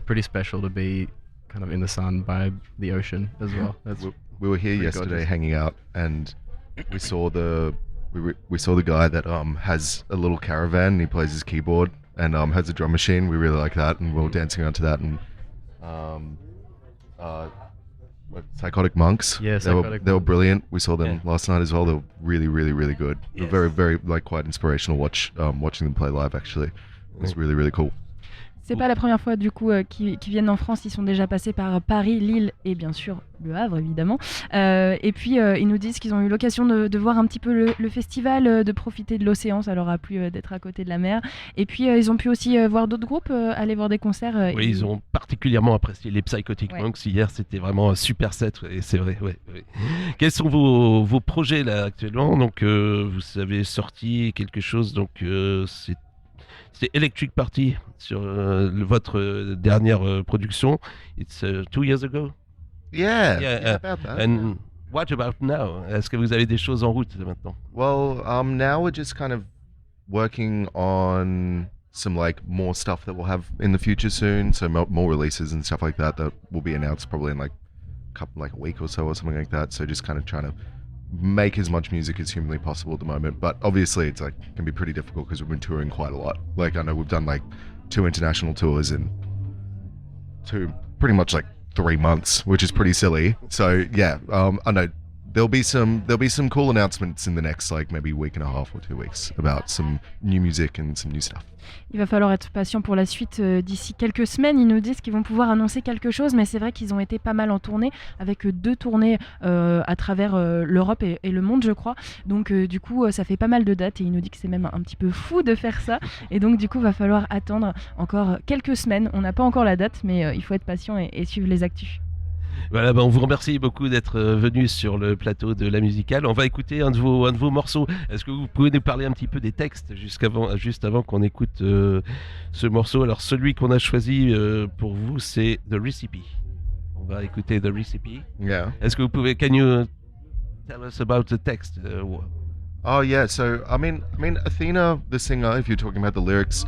pretty special to be kind of in the sun by the ocean as well. We were here yesterday gorgeous. hanging out, and we saw the guy that has a little caravan and he plays his keyboard and has a drum machine. We really like that, and we were dancing around to that. And Psychotic Monks. Yeah, they were brilliant. We saw them last night as well. They were really, really, really good. They were very, very quite inspirational. Watching them play live actually. It was really, really cool. C'est pas la première fois du coup qu'ils viennent en France, ils sont déjà passés par Paris, Lille et bien sûr Le Havre évidemment. Et puis ils nous disent qu'ils ont eu l'occasion de voir un petit peu le festival, de profiter de l'océan, ça leur a plu d'être à côté de la mer. Et puis ils ont pu aussi voir d'autres groupes, aller voir des concerts. Oui, ils ont particulièrement apprécié les Psychotic Monks. Hier, c'était vraiment un super set, et c'est vrai. Ouais. Quels sont vos projets là actuellement? Donc vous avez sorti quelque chose, donc c'est Electric Party sur votre dernière production. It's 2 years ago. Yeah, about that. And what about now? Est-ce que vous avez des choses en route maintenant? Well, now we're just kind of working on some more stuff that we'll have in the future soon. So more releases and stuff like that will be announced probably in a week or so or something like that. So just kind of trying to make as much music as humanly possible at the moment, but obviously it's can be pretty difficult because we've been touring quite a lot. I know we've done 2 international tours in pretty much 3 months, which is pretty silly. So yeah, I know there'll be some cool announcements in the next maybe week and a half or 2 weeks about some new music and some new stuff. Il va falloir être patient pour la suite. D'ici quelques semaines, ils nous disent qu'ils vont pouvoir annoncer quelque chose, mais c'est vrai qu'ils ont été pas mal en tournée, avec 2 tournées à travers l'Europe et le monde, je crois. Donc du coup, ça fait pas mal de dates et il nous dit que c'est même un petit peu fou de faire ça. Et donc du coup, va falloir attendre encore quelques semaines. On n'a pas encore la date, mais il faut être patient et suivre les actus. Voilà, on vous remercie beaucoup d'être venu sur le plateau de La Musicale. On va écouter un de vos morceaux. Est-ce que vous pouvez nous parler un petit peu des textes juste avant qu'on écoute ce morceau? Alors celui qu'on a choisi pour vous, c'est The Recipe. On va écouter The Recipe. Yeah. Est-ce que vous pouvez, can you tell us about the text? Oh yeah, so I mean Athena, the singer, if you're talking about the lyrics,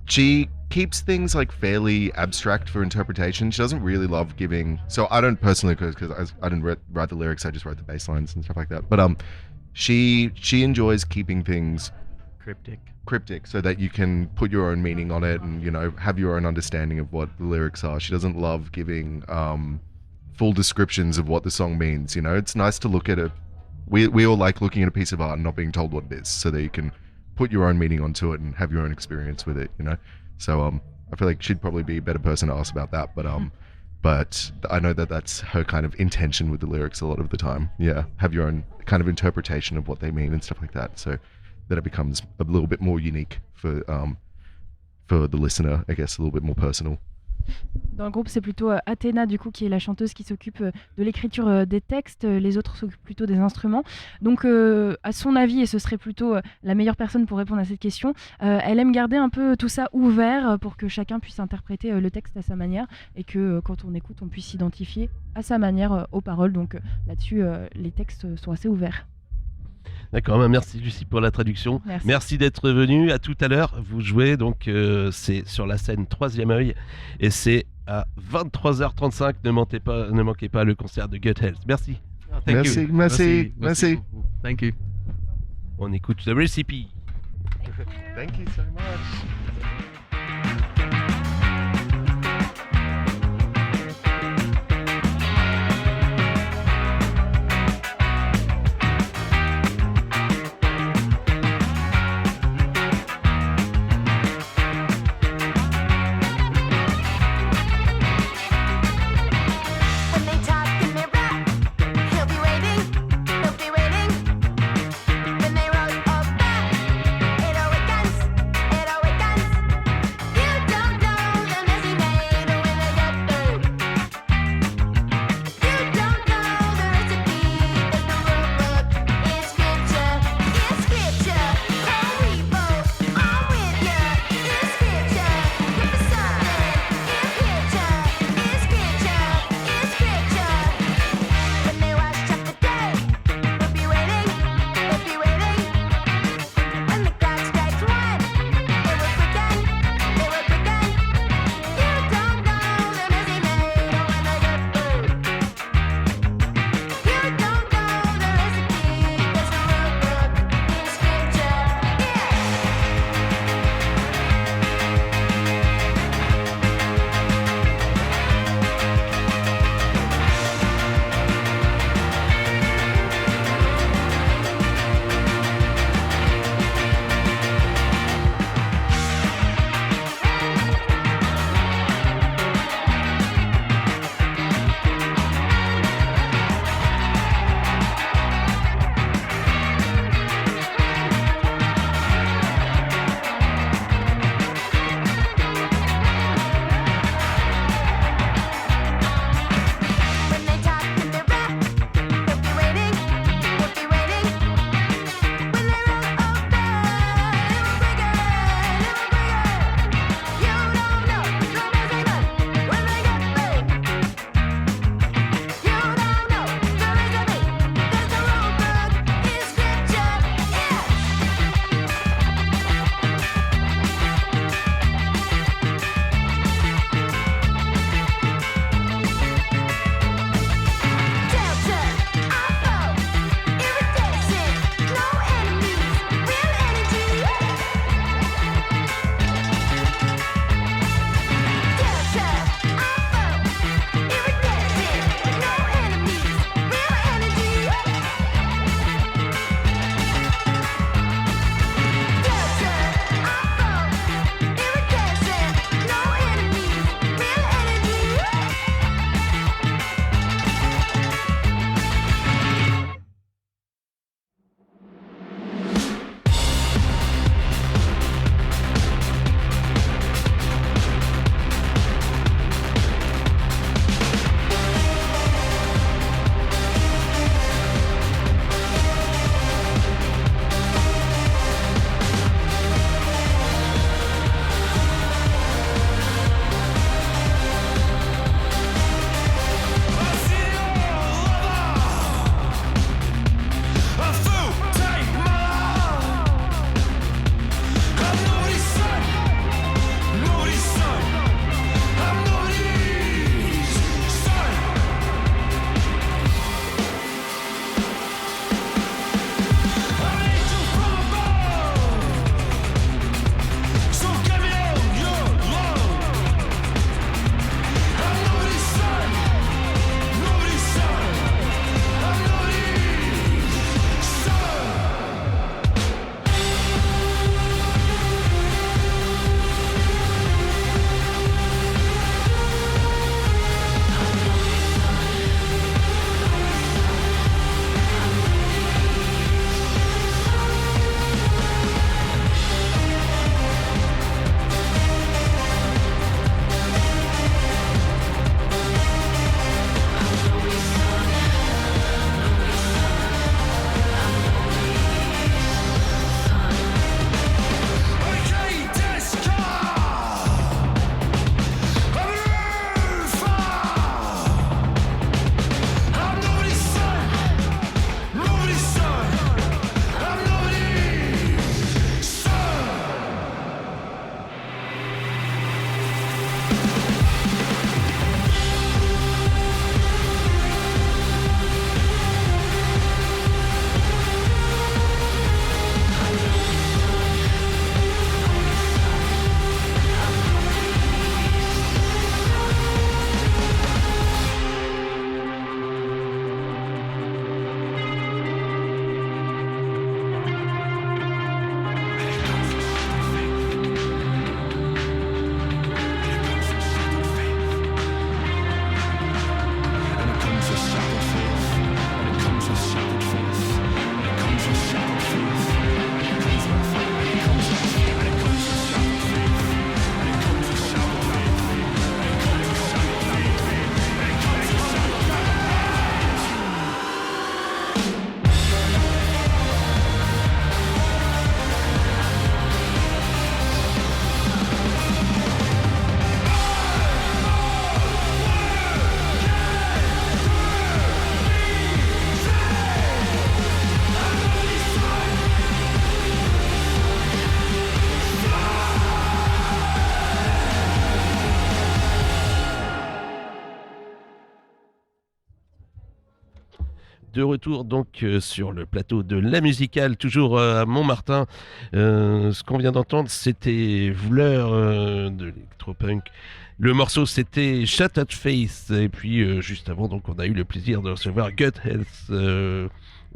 she keeps things fairly abstract for interpretation. She doesn't really love giving. So I don't personally, because I didn't write the lyrics. I just wrote the bass lines and stuff like that. But she enjoys keeping things cryptic, so that you can put your own meaning on it and have your own understanding of what the lyrics are. She doesn't love giving full descriptions of what the song means. It's nice to look at it. We all like looking at a piece of art and not being told what it is, so that you can put your own meaning onto it and have your own experience with it. So I feel like she'd probably be a better person to ask about that, but I know that that's her kind of intention with the lyrics a lot of the time. Yeah, have your own kind of interpretation of what they mean and stuff like that, so that it becomes a little bit more unique for the listener, I guess, a little bit more personal. Dans le groupe, c'est plutôt Athena du coup qui est la chanteuse qui s'occupe de l'écriture des textes, les autres s'occupent plutôt des instruments. Donc à son avis, et ce serait plutôt la meilleure personne pour répondre à cette question, elle aime garder un peu tout ça ouvert pour que chacun puisse interpréter le texte à sa manière et que quand on écoute, on puisse s'identifier à sa manière aux paroles. Donc là-dessus, les textes sont assez ouverts. D'accord, merci Lucie pour la traduction. Merci d'être venu. À tout à l'heure. Vous jouez donc c'est sur la scène Troisième Œil et c'est à 23h35. Ne manquez pas le concert de Gut Health. Merci. Merci. Thank you. On écoute The Recipe. Thank you so much. When they talk in their rap, he'll be waiting. When they wrote all that, it all weekends. de retour donc sur le plateau de La Musicale, toujours à Montmartin. Ce qu'on vient d'entendre, c'était Vleur de l'électropunk. Le morceau, c'était Shattered Face. Et puis, juste avant, donc, on a eu le plaisir de recevoir Gut Health,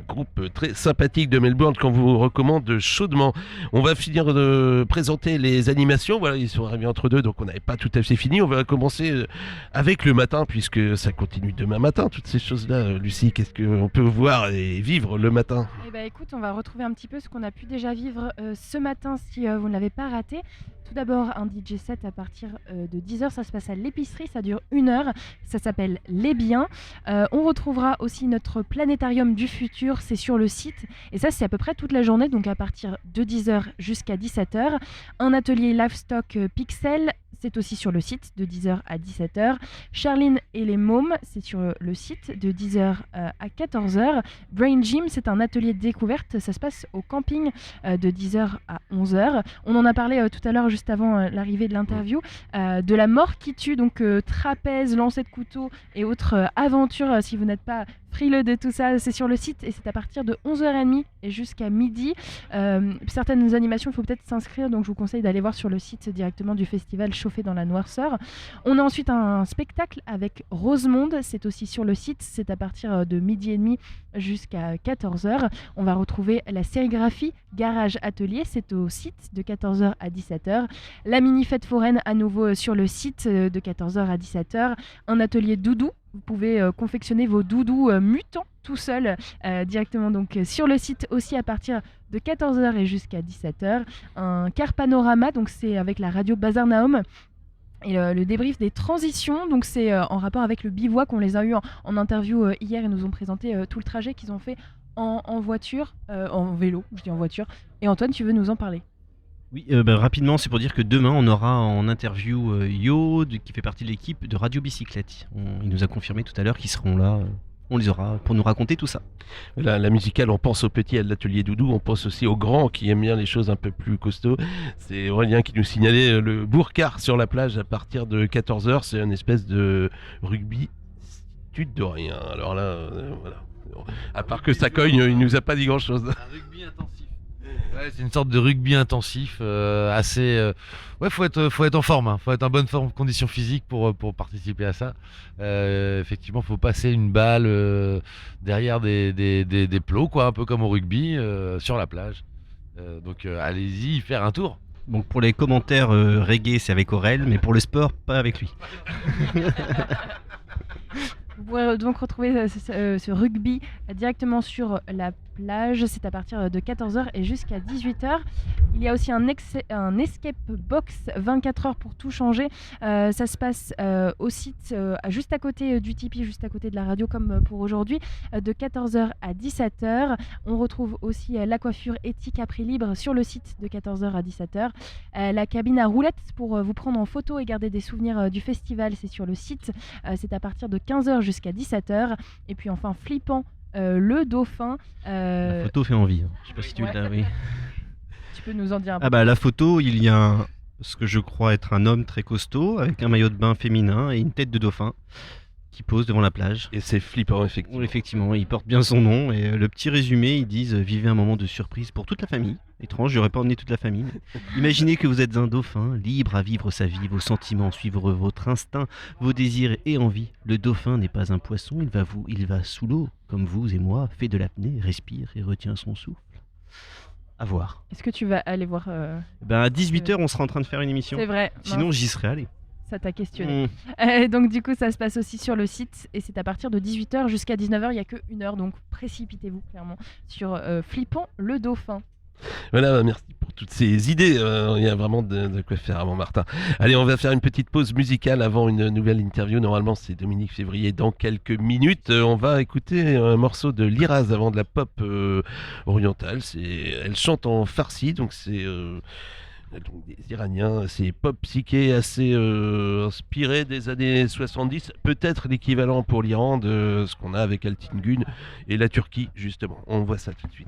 groupe très sympathique de Melbourne qu'on vous recommande chaudement. On va finir de présenter les animations. Voilà, ils sont arrivés entre deux, donc on n'avait pas tout à fait fini. On va commencer avec le matin, puisque ça continue demain matin, toutes ces choses-là. Lucie, qu'est-ce qu'on peut voir et vivre le matin ? Eh ben, écoute, on va retrouver un petit peu ce qu'on a pu déjà vivre ce matin si vous ne l'avez pas raté. Tout d'abord, un DJ set à partir de 10h, ça se passe à l'épicerie, ça dure 1 heure, ça s'appelle Les Biens. On retrouvera aussi notre planétarium du futur, c'est sur le site, et ça c'est à peu près toute la journée, donc à partir de 10h jusqu'à 17h. Un atelier Livestock Pixel, c'est aussi sur le site de 10h à 17h. Charline et les mômes, c'est sur le site de 10h à 14h. Brain Gym, c'est un atelier de découverte, ça se passe au camping de 10h à 11h. On en a parlé tout à l'heure juste avant l'arrivée de l'interview, de la mort qui tue, donc trapèze, lancer de couteau et autres aventures. Si vous n'êtes pas frileux de tout ça, c'est sur le site et c'est à partir de 11h30 et jusqu'à midi. Certaines animations, il faut peut-être s'inscrire, donc je vous conseille d'aller voir sur le site directement du festival Chauffé dans la Noirceur. On a ensuite un spectacle avec Rosemonde, c'est aussi sur le site, c'est à partir de midi et demi jusqu'à 14h. On va retrouver la sérigraphie Garage Atelier, c'est au site de 14h à 17h. La mini-fête foraine à nouveau sur le site de 14h à 17h. Un atelier doudou, vous pouvez confectionner vos doudous mutants tout seul directement donc sur le site aussi à partir de 14h et jusqu'à 17h. Un car panorama, donc c'est avec la radio Bazar Naum. Et le débrief des transitions, donc c'est en rapport avec le bivouac. On les a eu en interview hier et nous ont présenté tout le trajet qu'ils ont fait en voiture, en vélo, je dis en voiture. Et Antoine, tu veux nous en parler ? Oui, rapidement, c'est pour dire que demain, on aura en interview Yo, qui fait partie de l'équipe de Radio Bicyclette. Il nous a confirmé tout à l'heure qu'ils seront là. On les aura pour nous raconter tout ça. La musicale, on pense aux petits à l'atelier doudou, on pense aussi aux grands qui aiment bien les choses un peu plus costauds. C'est Aurélien qui nous signalait le Bourcard sur la plage à partir de 14h. C'est une espèce de rugby institut de rien. Alors là, voilà. À part que ça cogne, il nous a pas dit grand-chose. Un rugby intensif. Ouais, c'est une sorte de rugby intensif, assez. Ouais, faut être en forme, hein. Faut être en bonne forme, condition physique pour participer à ça. Effectivement, faut passer une balle derrière des plots, quoi, un peu comme au rugby, sur la plage. Donc allez-y, faire un tour. Donc pour les commentaires reggae, c'est avec Aurel, mais pour le sport, pas avec lui. Vous pourrez donc retrouver ce rugby directement sur la plage. C'est à partir de 14h et jusqu'à 18h. Il y a aussi un escape box 24 heures pour tout changer. Ça se passe au site juste à côté du Tipeee, juste à côté de la radio comme pour aujourd'hui, de 14h à 17h. On retrouve aussi la coiffure éthique à prix libre sur le site de 14h à 17h. La cabine à roulettes pour vous prendre en photo et garder des souvenirs du festival, c'est sur le site. C'est à partir de 15h jusqu'à 17h. Et puis enfin Flippant, le dauphin. La photo fait envie. Je sais pas si tu l'as. Oui. Tu peux nous en dire un peu. Ah bah la photo, il y a ce que je crois être un homme très costaud avec un maillot de bain féminin et une tête de dauphin qui pose devant la plage. Et c'est flippant, effectivement. Oui, effectivement, il porte bien son nom. Et le petit résumé, ils disent vivez un moment de surprise pour toute la famille. Étrange, j'aurais pas emmené toute la famille. Mais imaginez que vous êtes un dauphin, libre à vivre sa vie, vos sentiments, suivre votre instinct, vos désirs et envies. Le dauphin n'est pas un poisson, il va sous l'eau, comme vous et moi, fait de l'apnée, respire et retient son souffle. À voir. Est-ce que tu vas aller voir à 18h, on sera en train de faire une émission. C'est vrai. Sinon, j'y serais allé. Ça t'a questionné. Donc du coup ça se passe aussi sur le site et c'est à partir de 18h jusqu'à 19h, il n'y a que 1 heure, donc précipitez-vous clairement sur Flippant le dauphin. Voilà, merci pour toutes ces idées, il y a vraiment de quoi faire à Montmartin. Allez, on va faire une petite pause musicale avant une nouvelle interview. Normalement c'est Dominique Février dans quelques minutes. On va écouter un morceau de Liraz avant de la pop orientale. Elle chante en farsi, donc c'est... donc des Iraniens, c'est pop psyché assez inspiré des années 70, peut-être l'équivalent pour l'Iran de ce qu'on a avec Altin Gun et la Turquie justement. On voit ça tout de suite.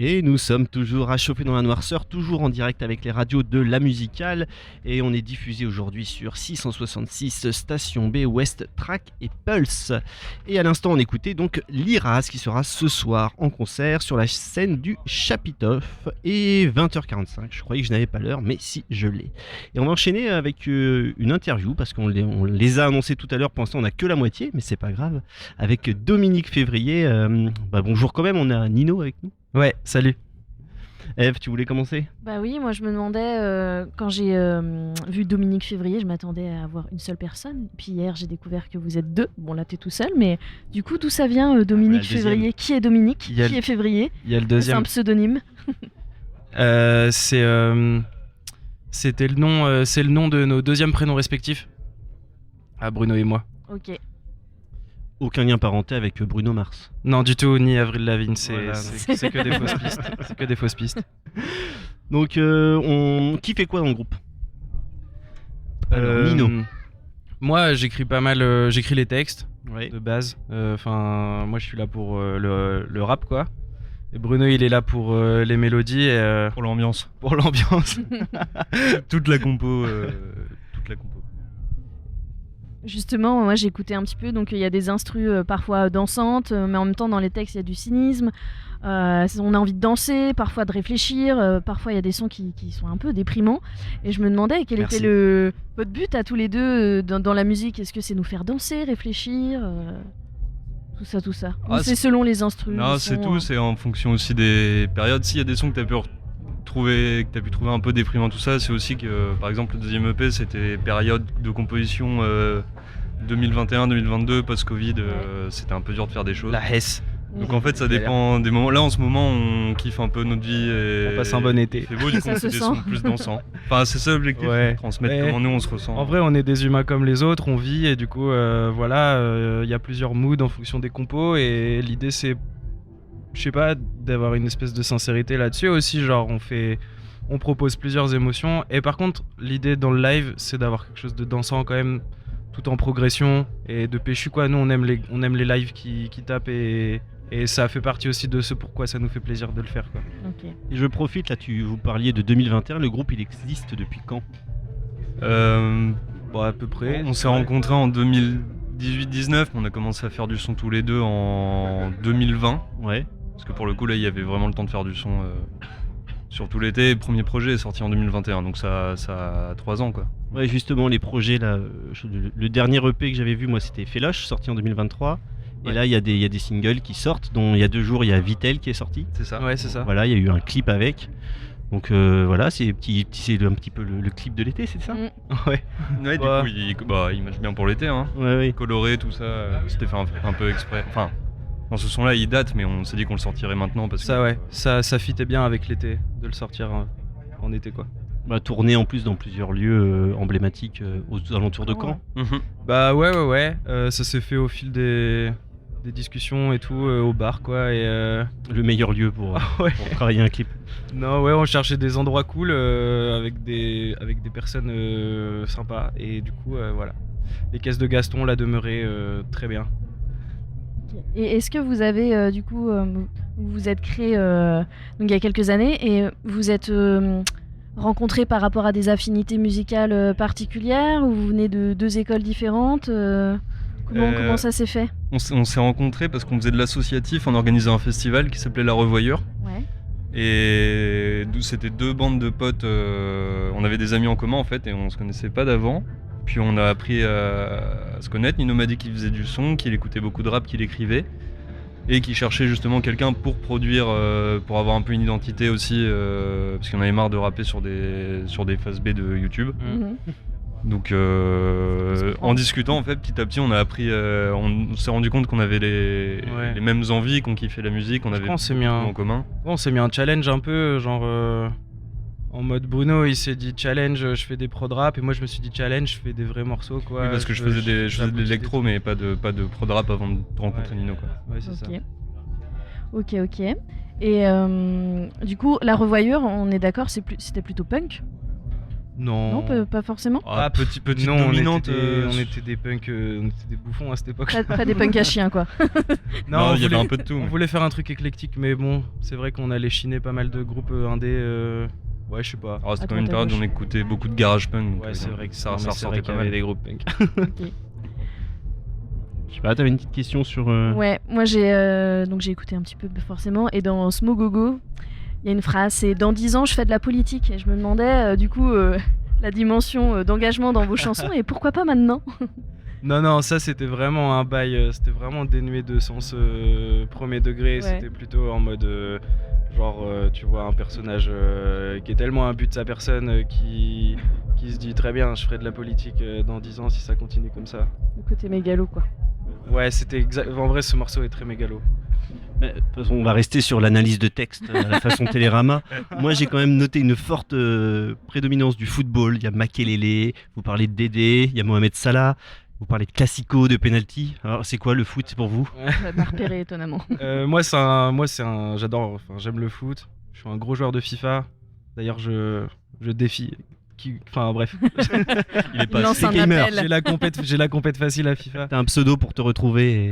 Et nous sommes toujours à chauffer dans la noirceur, toujours en direct avec les radios de La Musicale. Et on est diffusé aujourd'hui sur 666 Station B, West Track et Pulse. Et à l'instant, on écoutait donc Liraz qui sera ce soir en concert sur la scène du Chapitoff. Et 20h45, je croyais que je n'avais pas l'heure, mais si, je l'ai. Et on va enchaîner avec une interview, parce qu'on les a annoncés tout à l'heure. Pour l'instant, on n'a que la moitié, mais c'est pas grave. Avec Dominique Février. Bonjour quand même, on a Nino avec nous. Ouais, salut. Eve, tu voulais commencer ? Bah oui, moi je me demandais, quand j'ai vu Dominique Février, je m'attendais à avoir une seule personne. Puis hier, j'ai découvert que vous êtes deux. Bon, là, t'es tout seul, mais du coup, d'où ça vient, Dominique Février ? Qui est Dominique ? Qui est Février ? Il y a le deuxième. C'est un pseudonyme. C'était le nom, c'est le nom de nos deuxièmes prénoms respectifs. À Bruno et moi. Ok. Aucun lien parenté avec Bruno Mars. Non, du tout, ni Avril Lavigne, c'est Voilà. que des fausses pistes. C'est que des fausses pistes. Donc, qui fait quoi dans le groupe ? Alors, Nino. Moi, j'écris pas mal, j'écris les textes Ouais. de base. Enfin, moi, je suis là pour le rap, quoi. Et Bruno, il est là pour les mélodies et Pour l'ambiance. pour l'ambiance. Toute la compo. Justement, moi j'ai écouté un petit peu, donc il y a des instrus parfois dansantes, mais en même temps dans les textes il y a du cynisme. On a envie de danser, parfois de réfléchir, parfois il y a des sons qui sont un peu déprimants. Et je me demandais quel Merci. était votre but à tous les deux dans la musique. Est-ce que c'est nous faire danser, réfléchir, tout ça Ou c'est selon les instrus Non, les c'est sons, tout, c'est en fonction aussi des périodes. S'il y a des sons que tu as pu trouver un peu déprimants, tout ça, c'est aussi que, par exemple, le deuxième EP, c'était période de composition 2021-2022, post-Covid, c'était un peu dur de faire des choses. La Hesse. Donc en fait, ça dépend des moments. Là, en ce moment, on kiffe un peu notre vie et On passe un bon été. il fait beau, du coup, Ça on fait se des sent. sons plus dansants. Enfin, c'est ça l'objectif, Ouais. transmettre Mais comment nous on se ressent. En vrai, on est des humains comme les autres, on vit et du coup, il y a plusieurs moods en fonction des compos et l'idée c'est, je sais pas, d'avoir une espèce de sincérité là-dessus aussi. Genre, on propose plusieurs émotions et par contre, l'idée dans le live, c'est d'avoir quelque chose de dansant quand même, tout en progression et de péchu quoi. Nous, on aime les lives qui tapent et ça fait partie aussi de ce pourquoi ça nous fait plaisir de le faire quoi. Ok. Et je profite, là, vous parliez de 2021, le groupe il existe depuis quand ? Bon, à peu près. On s'est rencontrés en 2018-19, mais on a commencé à faire du son tous les deux en 2020. Ouais. Parce que pour le coup, là, il y avait vraiment le temps de faire du son sur tout l'été. Le premier projet est sorti en 2021, donc ça a 3 ans, quoi. Ouais, justement, les projets, là, le dernier EP que j'avais vu, moi, c'était Féloche, sorti en 2023. Et Ouais. là, il y a des singles qui sortent, dont il y a 2 jours, il y a Vitel qui est sorti. C'est ça. Ouais, c'est ça. Voilà, il y a eu un clip avec. Donc voilà, c'est un petit peu le clip de l'été, c'est ça ? Mm. Ouais. Ouais, du coup, il marche bien pour l'été, hein. Ouais. Coloré, tout ça, c'était fait un peu exprès. Enfin, dans ce son-là, il date, mais on s'est dit qu'on le sortirait maintenant parce que... Ça ouais, ça fitait bien avec l'été de le sortir en été quoi. Bah, tourné en plus dans plusieurs lieux emblématiques aux alentours de Caen. Mhm. Bah ouais, ça s'est fait au fil des discussions et tout au bar quoi et Le meilleur lieu pour travailler un clip. non ouais, on cherchait des endroits cool avec des personnes sympas et du coup voilà. Les caisses de Gaston l'a demeuré très bien. Et est-ce que vous avez du coup, vous vous êtes créé donc il y a quelques années et vous êtes rencontrés par rapport à des affinités musicales particulières ou vous venez de 2 écoles différentes comment ça s'est fait ? On s'est rencontrés parce qu'on faisait de l'associatif, on organisait un festival qui s'appelait La Revoyeur. Ouais. Et c'était 2 bandes de potes, on avait des amis en commun en fait et on se connaissait pas d'avant. Puis on a appris à se connaître. Nino m'a dit qu'il faisait du son, qu'il écoutait beaucoup de rap, qu'il écrivait et qu'il cherchait justement quelqu'un pour produire, pour avoir un peu une identité aussi, parce qu'on avait marre de rapper sur des phases B de YouTube. Mhm. Donc en discutant en fait petit à petit on a appris, on s'est rendu compte qu'on avait les mêmes envies, qu'on kiffait la musique, on avait On s'est beaucoup mis en commun. on s'est mis un challenge un peu genre en mode Bruno il s'est dit challenge je fais des prod rap et moi je me suis dit challenge je fais des vrais morceaux quoi. Oui, parce que je faisais de l'électro mais pas de prod rap avant de rencontrer Nino quoi. Ouais c'est ça. Ok. Et du coup, La Revoyure, on est d'accord, c'était plutôt punk ? Non. Non, pas forcément. Petite non, dominante. on On était des punks, on était des bouffons à cette époque. Pas des punks à chiens, quoi. Non, il y avait un peu de tout. On voulait faire un truc éclectique, mais bon, c'est vrai qu'on allait chiner pas mal de groupes indés. Ouais, je sais pas. Alors, c'était quand même une période où on écoutait beaucoup de garage punk. donc, Ouais, c'est vrai que ça non, mais c'est ressortait vrai pas qu'il y avait mal. des groupes punk. Je sais pas, t'avais une petite question sur. Ouais, moi j'ai écouté un petit peu forcément, et dans Smogogo, il y a une phrase, c'est dans 10 ans je fais de la politique, et je me demandais du coup la dimension d'engagement dans vos chansons, et pourquoi pas maintenant? Non, ça c'était vraiment un bail, c'était vraiment dénué de sens premier degré, Ouais. c'était plutôt en mode tu vois un personnage qui est tellement imbu de sa personne qui se dit très bien je ferai de la politique dans 10 ans si ça continue comme ça. Le côté mégalo, quoi. Ouais, c'était exact. En vrai, ce morceau est très mégalo. Mais, de toute façon, on va rester sur l'analyse de texte à la façon Télérama. Moi, j'ai quand même noté une forte prédominance du football. Il y a Makelele, vous parlez de Dédé, il y a Mohamed Salah, vous parlez de Classico, de penalty. Alors, c'est quoi le foot, c'est pour vous? Ça m'a repéré étonnamment. Moi, j'adore. Enfin, j'aime le foot. Je suis un gros joueur de FIFA. D'ailleurs, je défie. Enfin bref. Il est pas lance un gamer. appel. J'ai la compète facile à FIFA. T'as un pseudo pour te retrouver.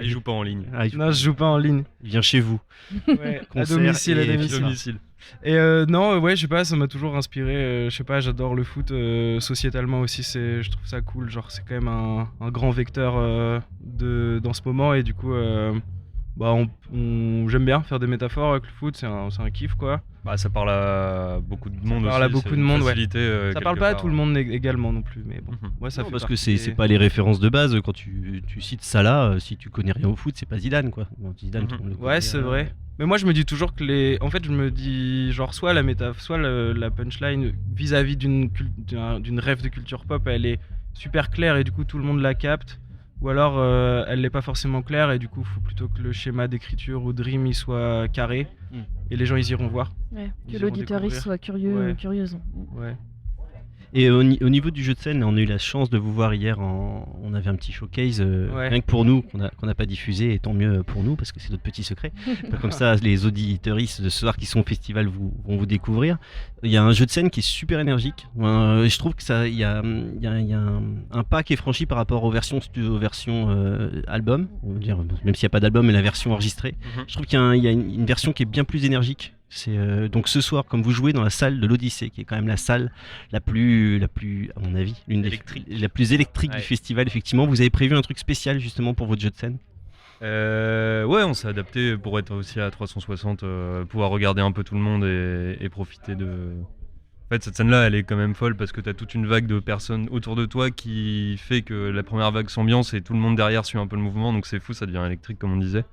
Il joue pas en ligne. Non, je joue pas en ligne. Il vient chez vous. Ouais, à Concert domicile, à et domicile. Et non, ouais, je sais pas, ça m'a toujours inspiré. Je sais pas, j'adore le foot sociétalement aussi. Je trouve ça cool. Genre, c'est quand même un grand vecteur dans ce moment. Et du coup, j'aime bien faire des métaphores avec le foot. C'est un kiff, quoi. Bah, ça parle à beaucoup de monde aussi. Ça parle à beaucoup c'est de une monde, ouais. facilité, Ça parle quelque pas à part. tout le monde également non plus, mais bon. Moi, ça Non, fait parce que partie c'est pas les références de base. Quand tu cites Salah, si tu connais rien au foot, c'est pas Zidane, quoi. Bon, Zidane, tout le monde le connaît, Ouais, c'est vrai. Mais moi, je me dis toujours que En fait, je me dis, genre, soit la métaphore, soit la punchline vis-à-vis d'une rêve de culture pop, elle est super claire et du coup, tout le monde la capte. Ou alors, elle n'est pas forcément claire et du coup, il faut plutôt que le schéma d'écriture ou de rime il soit carré. Et les gens, ils iront voir. Ouais, Ils que iront l'auditeur découvrir. soit curieux, Ouais. curieuse. Ouais. Et au niveau du jeu de scène, on a eu la chance de vous voir hier. On avait un petit showcase, Ouais. rien que pour nous, qu'on n'a pas diffusé, et tant mieux pour nous, parce que c'est notre petit secret. Comme ça, les auditeuristes de ce soir qui sont au festival vont vous découvrir. Il y a un jeu de scène qui est super énergique. Je trouve qu'il y a un pas qui est franchi par rapport aux versions album, on va dire, même s'il n'y a pas d'album, mais la version enregistrée. Je trouve qu'il y a une version qui est bien plus énergique. Donc ce soir, comme vous jouez dans la salle de l'Odyssée, qui est quand même la salle la plus, à mon avis, la plus électrique du festival, effectivement, vous avez prévu un truc spécial justement pour votre jeu de scène? Ouais, on s'est adapté pour être aussi à 360, pouvoir regarder un peu tout le monde et profiter de... En fait, cette scène-là, elle est quand même folle parce que t'as toute une vague de personnes autour de toi qui fait que la première vague s'ambiance et tout le monde derrière suit un peu le mouvement, donc c'est fou, ça devient électrique comme on disait.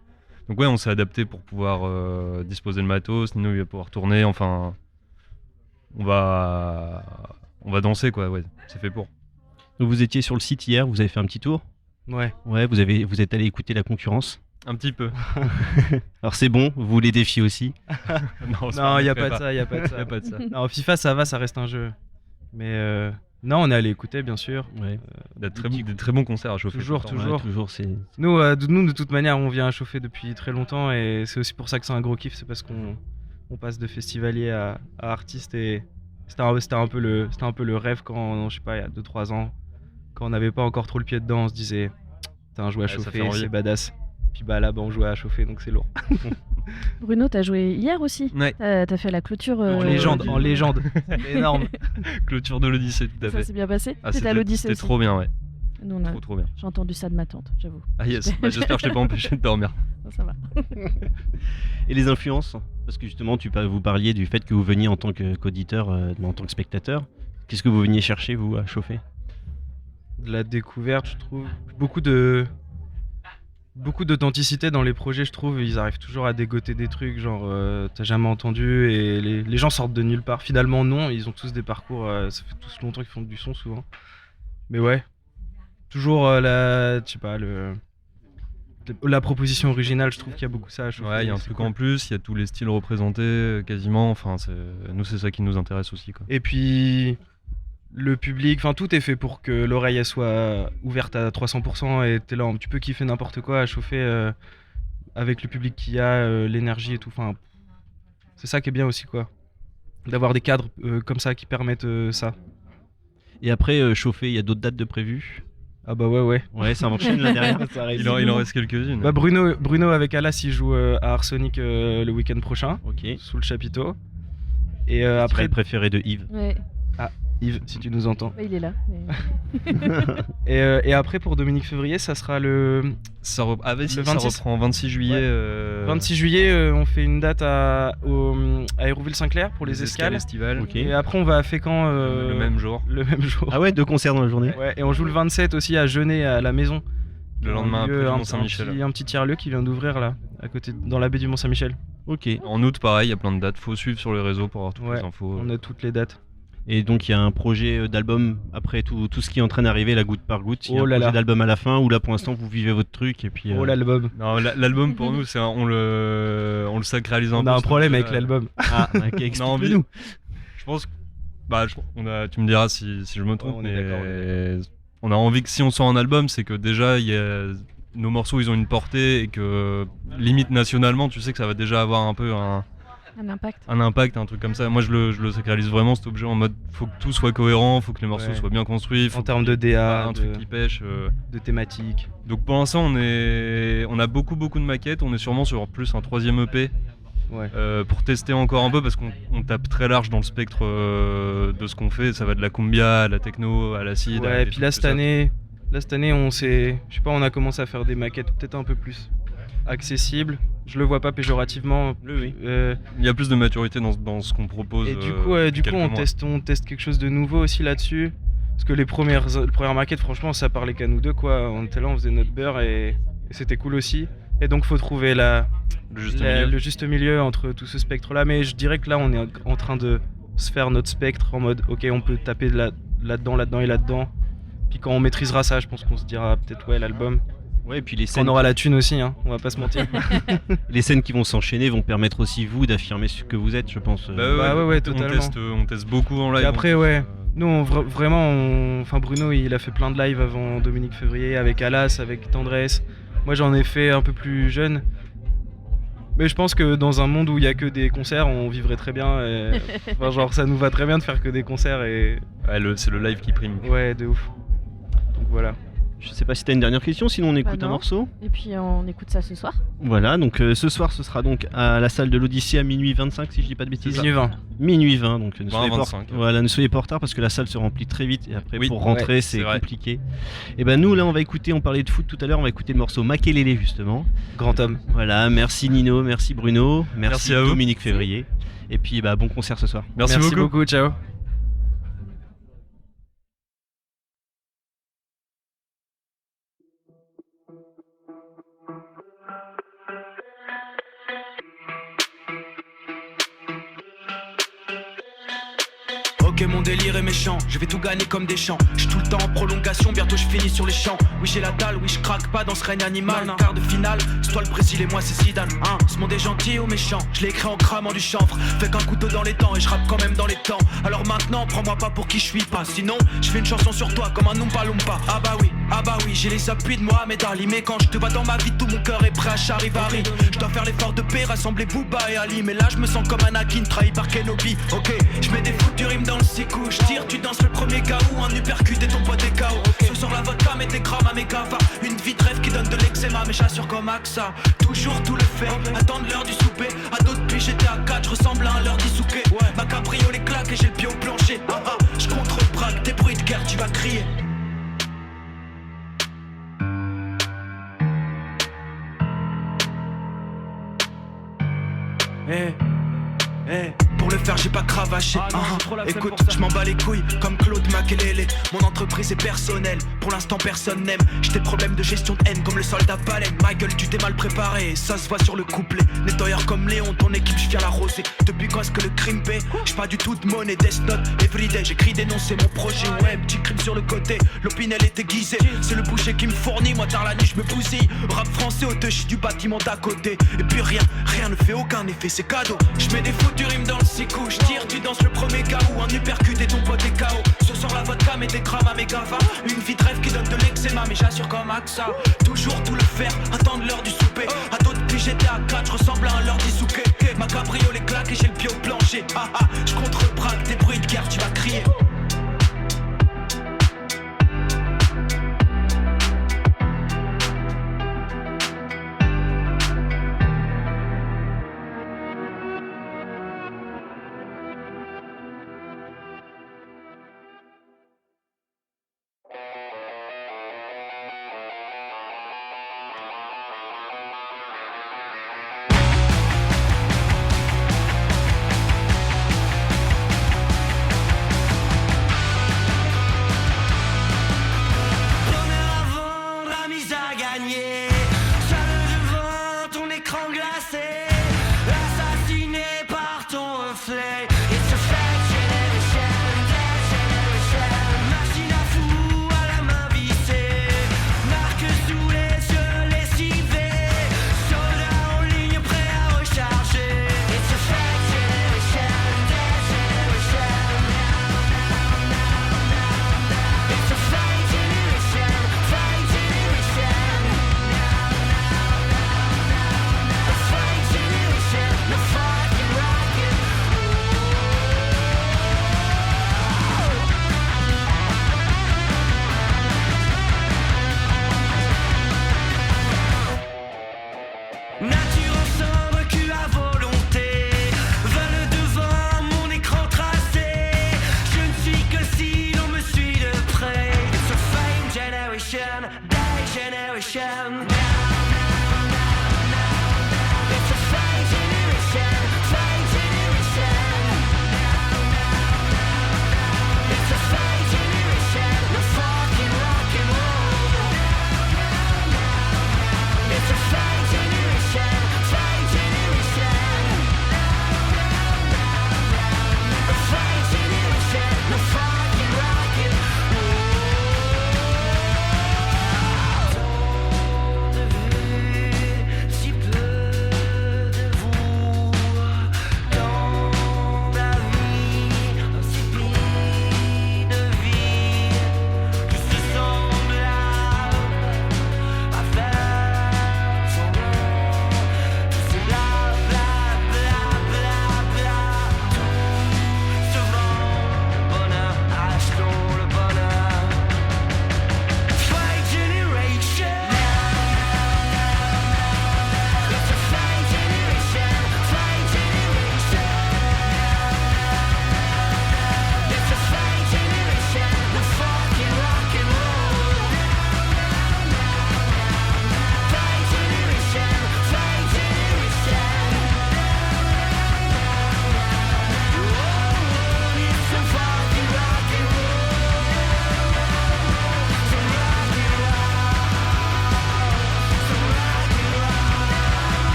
Donc ouais, on s'est adapté pour pouvoir disposer le matos, Nino il va pouvoir tourner, enfin... On va danser, quoi, ouais, c'est fait pour. Donc vous étiez sur le site hier, vous avez fait un petit tour? Ouais. Ouais, vous êtes allé écouter la concurrence? Un petit peu. Alors c'est bon, vous les défiez aussi? Non, il n'y a pas de ça, il a pas de ça. Y a pas de ça. Non, FIFA, ça va, ça reste un jeu. Mais non, on est allé écouter, bien sûr. Ouais. Des très bons concerts à chauffer. Toujours, tout le temps. toujours. Ouais, toujours, c'est... Nous, de toute manière, on vient à chauffer depuis très longtemps et c'est aussi pour ça que c'est un gros kiff, c'est parce qu'on passe de festivalier à artiste et c'était un peu le rêve quand, je sais pas, il y a 2-3 ans, quand on n'avait pas encore trop le pied dedans, on se disait, t'as un jouet à Ouais, ça fait chauffer, envie. c'est badass. Puis bah là, on jouait à chauffer, donc c'est lourd. Bruno, t'as joué hier aussi? Ouais. T'as fait la clôture. En légende. C'est énorme. Clôture de l'Odyssée, tout à fait. Ça s'est bien passé? Ah, C'était à l'Odyssée C'était aussi. trop bien, ouais. Nous, Trop bien. J'ai entendu ça de ma tante, j'avoue. Ah yes, bah, j'espère que je t'ai pas empêché de dormir. Ça va. Et les influences? Parce que justement, vous parliez du fait que vous veniez en tant qu'auditeur, en tant que spectateur. Qu'est-ce que vous veniez chercher, vous, à chauffer? De la découverte, je trouve. Beaucoup d'authenticité dans les projets, je trouve. Ils arrivent toujours à dégoter des trucs, genre t'as jamais entendu et les gens sortent de nulle part. Finalement, non, ils ont tous des parcours. Ça fait tous longtemps qu'ils font du son, souvent. Mais ouais, toujours je sais pas, la proposition originale, je trouve qu'il y a beaucoup ça à chauffer. Ouais, il y a un c'est truc cool. en plus, il y a tous les styles représentés quasiment. Enfin, nous, c'est ça qui nous intéresse aussi, quoi. Et puis le public, enfin tout est fait pour que l'oreille elle soit ouverte à 300% et t'es là, tu peux kiffer n'importe quoi à chauffer avec le public qu'il y a, l'énergie et tout. Enfin, c'est ça qui est bien aussi, quoi. d'avoir des cadres comme ça qui permettent ça. Et après, chauffer, il y a d'autres dates de prévues? Ah bah ouais. Ouais, ça enchaîne là derrière. Il en reste quelques-unes. Bah Bruno avec Alas, il joue à Arsonic le week-end prochain, Ok. sous le chapiteau. Et Après, après, le préféré de Yves. Ouais. Ah, Yves, si tu nous entends. Bah, il est là. Et après, pour Dominique Février, ça sera le Ça, vas-y, le ça 26. reprend 26 juillet. 26 juillet, on fait une date à Hérouville-Saint-Clair pour les escales. estivales. Ok. Et après, on va à Fécamp Le même jour. le même jour. Ah ouais, 2 concerts dans la journée. Ouais, et on joue le 27 aussi à Genêt, à la maison. Le lendemain lieu, après du un Mont-Saint-Michel. Un petit tiers-lieu qui vient d'ouvrir là, à côté, dans la baie du Mont-Saint-Michel. Ok. En août, pareil, il y a plein de dates. Faut suivre sur les réseaux pour avoir toutes Ouais, les infos. on a toutes les dates. Et donc il y a un projet d'album après tout ce qui est en train d'arriver, la goutte par goutte. Il y a Oh un là projet là. d'album à la fin où là pour l'instant vous vivez votre truc et puis. Oh l'album. Non, l'album pour nous, on le sacralise un peu. On a un parce que problème déjà- avec l'album. Ah, ok, On a envie. explique-le-nous. Je pense que tu me diras si je me trompe, Ouais, on est mais on a envie que si on sort un album, c'est que déjà nos morceaux ils ont une portée et que limite nationalement, tu sais que ça va déjà avoir un peu un impact, un truc comme ça. Moi je le sacralise vraiment cet objet en mode faut que tout soit cohérent, faut que les morceaux Ouais. soient bien construits, faut En termes qu'il de y ait DA, pas un truc qui pêche. de thématiques. Donc pour l'instant on a beaucoup de maquettes, on est sûrement sur plus un 3ème EP. Ouais. Pour tester encore un peu parce qu'on tape très large dans le spectre de ce qu'on fait, ça va de la cumbia à la techno à l'acide. Ouais, et puis là cette année, on a commencé à faire des maquettes peut-être un peu plus accessibles. Je le vois pas péjorativement. Oui. Il y a plus de maturité dans ce qu'on propose. Et du coup, on teste quelque chose de nouveau aussi là-dessus. Parce que les premières maquettes, franchement, ça parlait qu'à nous deux, quoi. On était là, on faisait notre beurre et c'était cool aussi. Et donc, faut trouver le juste milieu entre tout ce spectre-là. Mais je dirais que là, on est en train de se faire notre spectre en mode, ok, on peut taper là-dedans et là-dedans. Puis quand on maîtrisera ça, je pense qu'on se dira peut-être, ouais, l'album. Ouais, et puis les scènes. On aura la thune aussi, hein, on va pas se mentir. Les scènes qui vont s'enchaîner vont permettre aussi vous d'affirmer ce que vous êtes, je pense. Ouais, totalement. On teste beaucoup en live. Et après, ouais. Nous, vraiment, Bruno, il a fait plein de lives avant Dominique Février, avec Alas, avec Tendresse. Moi, j'en ai fait un peu plus jeune. Mais je pense que dans un monde où il y a que des concerts, on vivrait très bien. Enfin, genre, ça nous va très bien de faire que des concerts et. Ouais, c'est le live qui prime. Ouais, de ouf. Donc voilà. Je sais pas si t'as une dernière question, sinon on écoute un morceau. Et puis on écoute ça ce soir. Voilà, donc ce soir ce sera donc à la salle de l'Odyssée à minuit 25 si je dis pas de bêtises. Minuit 20. Minuit 20, donc ne soyez, 25, voilà, ne soyez pas en retard parce que la salle se remplit très vite et après Oui, pour rentrer ouais, c'est c'est vrai. compliqué. Et ben nous là on va écouter, on parlait de foot tout à l'heure, on va écouter le morceau Makelele justement. Grand homme. Voilà, merci Nino, merci Bruno, merci à vous. Dominique Février. Et puis bah bon concert ce soir. Merci beaucoup. Ciao. Ok, mon délire est méchant, je vais tout gagner comme des champs. J'suis tout le temps en prolongation, bientôt je finis sur les champs. Oui, j'ai la dalle, oui, je craque pas dans ce règne animal. Quart de finale, c'est toi le Brésil et moi c'est Zidane. Hein, ce monde est gentil ou méchant, je l'ai écrit en cramant du chanvre. Fais qu'un couteau dans les dents et je rappe quand même dans les temps. Alors maintenant, prends-moi pas pour qui je suis pas. Sinon, je fais une chanson sur toi comme un Oompa Loompa. Ah bah oui, j'ai les appuis de Mohamed Ali. Mais quand je te vois dans ma vie, tout mon cœur est prêt à Charivari. Je dois faire l'effort de paix, rassembler Booba et Ali. Mais là, je me sens comme Anakin trahi par Kenobi. Ok, je mets des foutues rimes dans le sicou. Je tire, tu danses le premier KO, un uppercut et ton pote est KO. Ce soir la vodka met des grammes à mes cafards. Une vie de rêve qui donne de l'eczéma, mais j'assure comme AXA. Toujours tout le fait, attendre l'heure du souper. À d'autres puis j'étais à 4, je ressemble à un leur d'Issouké. Ma cabriolet claque et j'ai le pied au plancher. Je contre-braque, des bruits de guerre, tu vas crier. Pour le faire j'ai pas cravaché. Écoute, je m'en bats les couilles comme Claude Makelele. Mon entreprise est personnelle, pour l'instant personne n'aime. J'ai des problèmes de gestion de haine comme le soldat baleine. Ma gueule, tu t'es mal préparé, ça se voit sur le couplet. Nettoyeur comme Léon, ton équipe je viens l'arroser. Depuis quand est-ce que le crime paie? J'ai pas du tout de monnaie, Death Note, everyday. J'écris des noms, c'est mon projet, ouais, petit crime sur le côté. L'opinel est aiguisée, c'est le boucher qui me fournit. Moi tard la nuit je me bousille. Rap français au touch du bâtiment d'à côté. Et puis rien ne fait aucun effet, c'est cadeau. Je mets des foutues rimes dans le sicou. Je tire, tu danses le premier KO, un uppercut et ton pote est KO. Ce soir la vodka met des grammes à mes gaffas. Une vie de rêve qui donne de l'eczéma, mais j'assure comme AXA. Toujours tout le faire, attendre l'heure du souper. À d'autres puis j'étais à 4, je ressemblais à un Lord Isuke. Ma cabriolet claque et j'ai le pied au plancher. Je contre-braque des bruits de guerre, tu vas crier.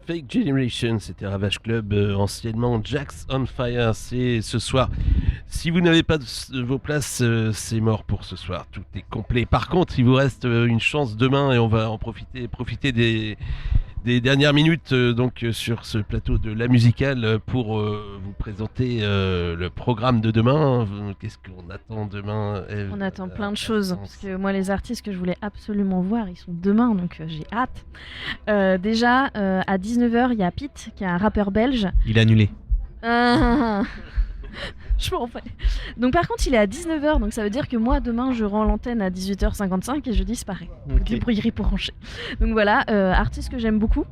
Fake Generation, c'était Ravage Club, anciennement Jack's on Fire. C'est ce soir. Si vous n'avez pas vos places, c'est mort pour ce soir. Tout est complet. Par contre, il vous reste une chance demain et on va en profiter des dernières minutes sur ce plateau de La Musicale pour vous présenter le programme de demain. Qu'est-ce qu'on attend demain, Eve? On attend plein de choses, parce que moi les artistes que je voulais absolument voir, ils sont demain, donc j'ai hâte. Déjà, à 19h, il y a Pete, qui est un rappeur belge. Il est annulé. Je m'en fais. Donc par contre, il est à 19h, donc ça veut dire que moi, demain, je rends l'antenne à 18h55 et je disparais. Débrouillerie pour ranger. Donc voilà, artiste que j'aime beaucoup,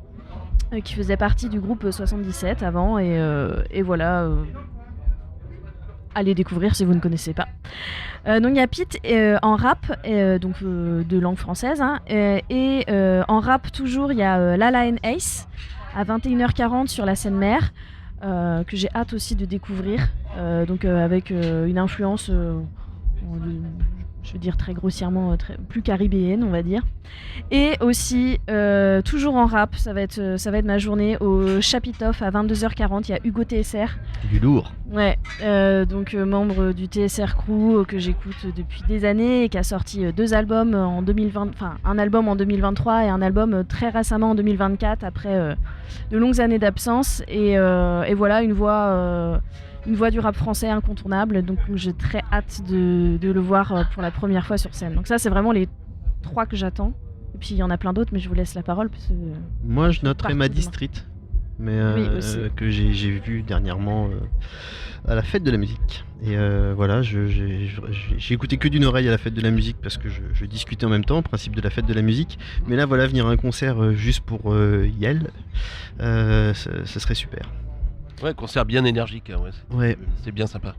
qui faisait partie du groupe 77 avant, et voilà... allez découvrir si vous ne connaissez pas. Donc il y a Pete en rap, donc de langue française, hein, et en rap toujours il y a Lala and Ace à 21h40 sur la scène mère, que j'ai hâte aussi de découvrir, donc avec une influence, je veux dire très grossièrement, plus caribéenne on va dire. Et aussi toujours en rap, ça va être ma journée au Chapitoff à 22h40, il y a Hugo TSR. Du lourd. Ouais, donc membre du TSR Crew que j'écoute depuis des années et qui a sorti 2 albums en 2020, enfin un album en 2023 et un album très récemment en 2024 après de longues années d'absence, et voilà, une voix une voix du rap français incontournable, donc j'ai très hâte de le voir pour la première fois sur scène. Donc ça, c'est vraiment les 3 que j'attends. Et puis il y en a plein d'autres, mais je vous laisse la parole. Parce que, moi, je noterais partout Madi demain. Street, mais Oui, aussi. que j'ai vu dernièrement à la fête de la musique. Et voilà, j'ai écouté que d'une oreille à la fête de la musique parce que je discutais en même temps, principe de la fête de la musique. Mais là, voilà, venir à un concert juste pour Yel, ce serait super. Ouais, concert bien énergique, hein, Ouais. C'est bien sympa.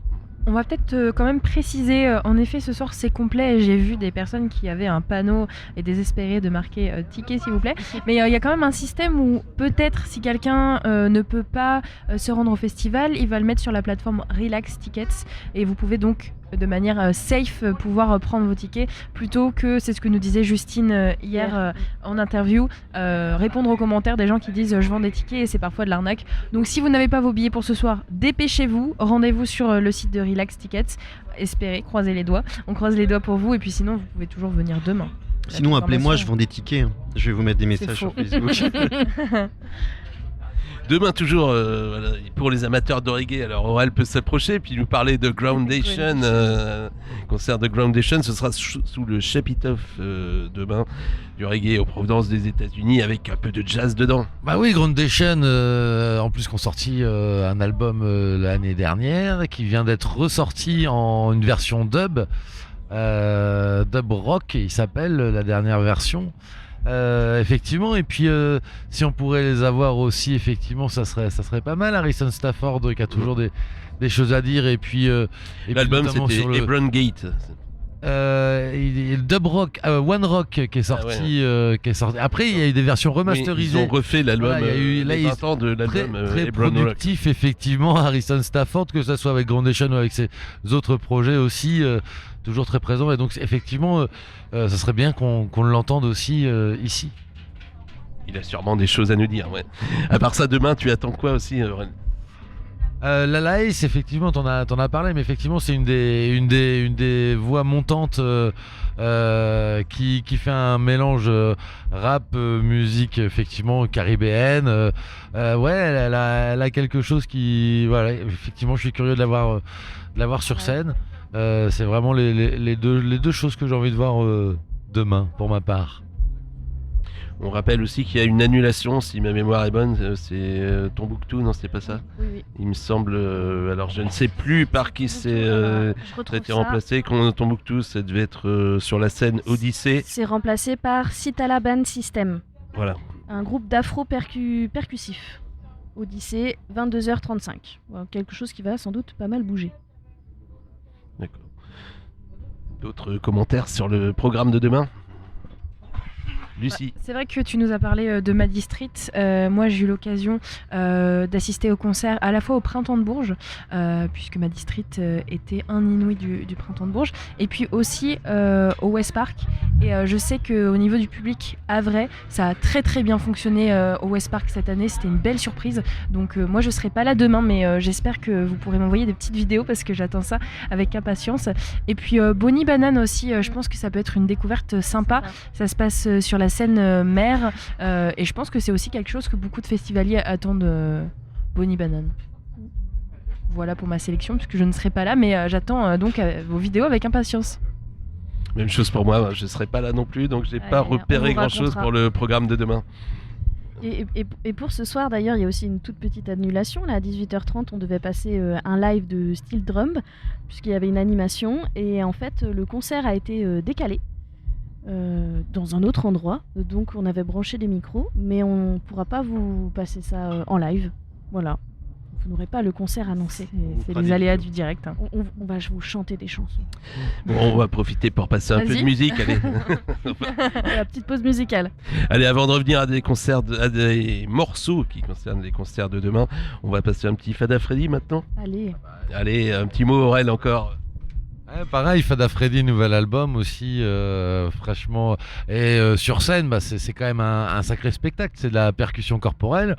On va peut-être quand même préciser, en effet ce soir c'est complet, j'ai vu des personnes qui avaient un panneau et désespérées de marquer ticket s'il vous plaît, mais il y a quand même un système où peut-être si quelqu'un ne peut pas se rendre au festival, il va le mettre sur la plateforme Relax Tickets et vous pouvez donc de manière safe pouvoir prendre vos tickets plutôt que, c'est ce que nous disait Justine hier en interview, répondre aux commentaires des gens qui disent je vends des tickets et c'est parfois de l'arnaque. Donc si vous n'avez pas vos billets pour ce soir, dépêchez-vous, rendez-vous sur le site de Relax Tickets, espérez, croisez les doigts, on croise les doigts pour vous et puis sinon vous pouvez toujours venir demain. Sinon, appelez-moi, je vends des tickets. Hein. Je vais vous mettre des messages sur Facebook. Demain toujours, voilà, pour les amateurs de reggae, alors Aurel peut s'approcher puis nous parler de Groundation, concert de Groundation, ce sera sous le chapiteau demain du reggae aux provenances des États-Unis avec un peu de jazz dedans. Bah oui, Groundation, en plus qu'on sorti un album l'année dernière qui vient d'être ressorti en une version dub rock, il s'appelle la dernière version. Effectivement, et puis si on pourrait les avoir aussi, effectivement, ça serait pas mal. Harrison Stafford qui a toujours des choses à dire, et puis l'album c'était Hebron Gate. Le dub rock, One Rock qui est sorti, Après, il y a eu des versions remasterisées. Oui, ils ont refait l'album. Voilà, il y a eu les 20 ans de l'album. Très Hebron productif, Rock. effectivement, Harrison Stafford, que ce soit avec Groundation ou avec ses autres projets aussi, toujours très présent. Et donc, effectivement, ça serait bien qu'on l'entende aussi ici. Il a sûrement des choses à nous dire. Ouais. À part ça, demain, tu attends quoi aussi, Aurel? La Ace, effectivement, t'en as parlé, mais effectivement, c'est une des voix montantes qui fait un mélange rap, musique, effectivement, caribéenne. Ouais, elle a quelque chose qui, voilà, effectivement, je suis curieux de la voir sur scène. C'est vraiment les deux choses que j'ai envie de voir demain, pour ma part. On rappelle aussi qu'il y a une annulation, si ma mémoire est bonne, c'est Tombouctou, non, c'est pas ça? Oui. Il me semble, alors je ne sais plus par qui ça a été remplacé. Quand Tombouctou, ça devait être sur la scène Odyssée. C'est remplacé par Sitala Band System. Voilà. Un groupe d'afro percussif. Odyssée, 22h35. Voilà, quelque chose qui va sans doute pas mal bouger. D'accord. D'autres commentaires sur le programme de demain? Lucie. C'est vrai que tu nous as parlé de Madi Street. Moi, j'ai eu l'occasion d'assister au concert à la fois au Printemps de Bourges, puisque Madi Street était un inouï du Printemps de Bourges, et puis aussi au West Park. Et je sais qu'au niveau du public havrais, ça a très très bien fonctionné au West Park cette année. C'était une belle surprise. Donc moi, je serai pas là demain, mais j'espère que vous pourrez m'envoyer des petites vidéos parce que j'attends ça avec impatience. Et puis Bonnie Banane aussi, je pense que ça peut être une découverte sympa. Ça se passe sur la scène mer et je pense que c'est aussi quelque chose que beaucoup de festivaliers attendent. Bonnie Banane. Voilà pour ma sélection puisque je ne serai pas là, mais j'attends donc vos vidéos avec impatience. Même chose pour moi, je ne serai pas là non plus, donc j'ai pas repéré grand chose pour le programme de demain. Et pour ce soir d'ailleurs, il y a aussi une toute petite annulation. Là, à 18h30, on devait passer un live de Steel Drum puisqu'il y avait une animation et en fait le concert a été décalé. Dans un autre endroit, donc on avait branché des micros, mais on pourra pas vous passer ça en live. Voilà, vous n'aurez pas le concert annoncé. C'est les aléas du direct. Hein. On va vous chanter des chansons. Bon, on va profiter pour passer un peu de musique. Allez. La petite pause musicale. Allez, avant de revenir à des concerts, à des morceaux qui concernent les concerts de demain, on va passer un petit Fada Freddy maintenant. Allez, un petit mot Aurel encore. Ouais, pareil, Fada Freddy, nouvel album aussi, fraîchement. Et sur scène, bah, c'est quand même un sacré spectacle. C'est de la percussion corporelle,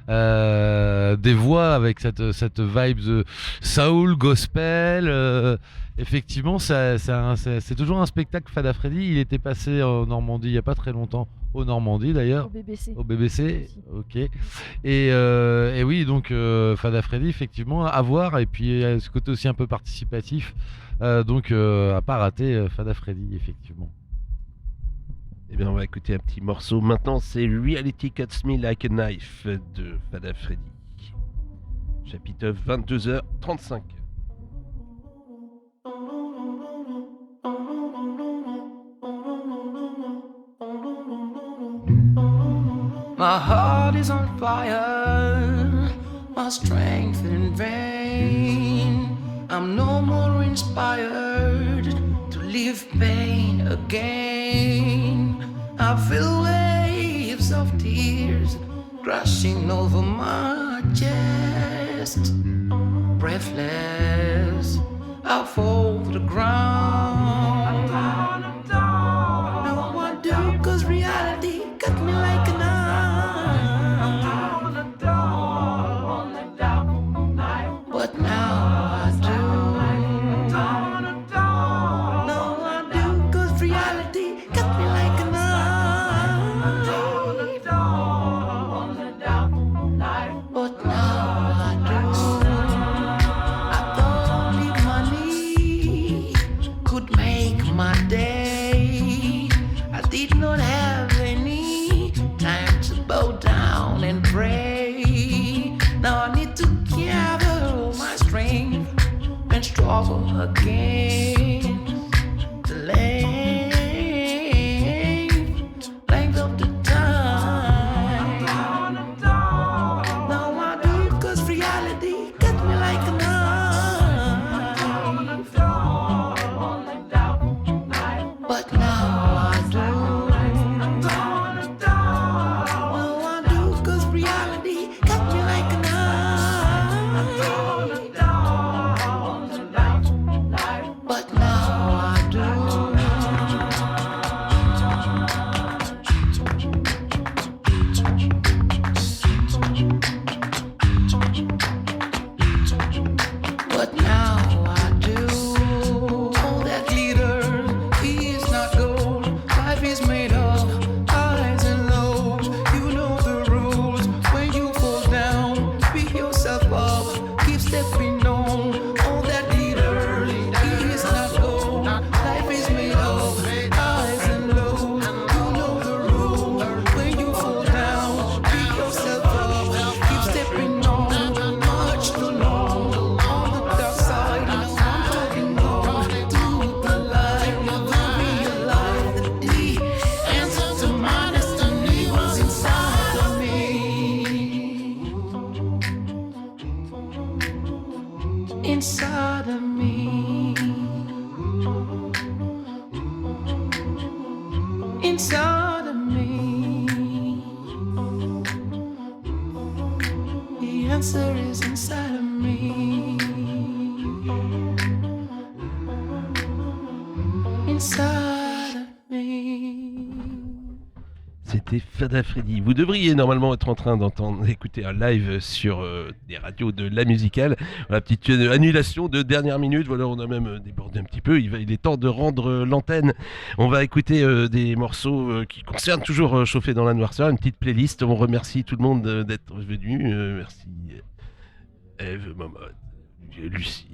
des voix avec cette vibe de soul, gospel. Effectivement, c'est toujours un spectacle Fada Freddy. Il était passé en Normandie il n'y a pas très longtemps, au Normandie d'ailleurs. Au BBC. Au BBC, ok. Et oui, donc Fada Freddy, effectivement, à voir. Et puis ce côté aussi un peu participatif. Donc à pas rater Fada Freddy, effectivement. Eh bien, on va écouter un petit morceau. Maintenant, c'est Reality Cuts Me Like a Knife de Fada Freddy. Chapitre 22h35. My heart is on fire, my strength in vain. I'm no more inspired to live pain again. I feel waves of tears crashing over my chest. Breathless, I fall to the ground. No, I do, 'cause reality cut me like a knife. But now I do. No, I do, 'cause reality cut me like a knife. But now I do. I thought only money could make my day. I did not have any time to bow down and pray. Now I need to gather all my strength and struggle again. The length of the time. Now I do, 'cause reality cut me like a knife. But now I do. Now I do, 'cause reality cut me like a knife. But now I do. But now I do. All that glitter is not gold. Life is made of highs and lows. You know the rules. When you fall down, pick yourself up. Keep stepping on. All that glitter is not gold. Life is made of highs and lows. You know the rules. When you fall down, pick yourself up. Keep stepping on. Much too long. On the dark side, I'm holding on to the light. To realize that the answer to my destiny was inside of me. Inside of me. Inside of me. The answer is inside of me. Inside of me. C'était Fada Freddy. Vous devriez normalement être en train d'écouter un live sur des radios de la musicale. Voilà, petite annulation de dernière minute. Voilà, on a même débordé un petit peu. Il est temps de rendre l'antenne. On va écouter des morceaux qui concernent toujours Chauffer dans la noirceur. Une petite playlist. On remercie tout le monde d'être venu. Merci Eve, Momod, Lucie,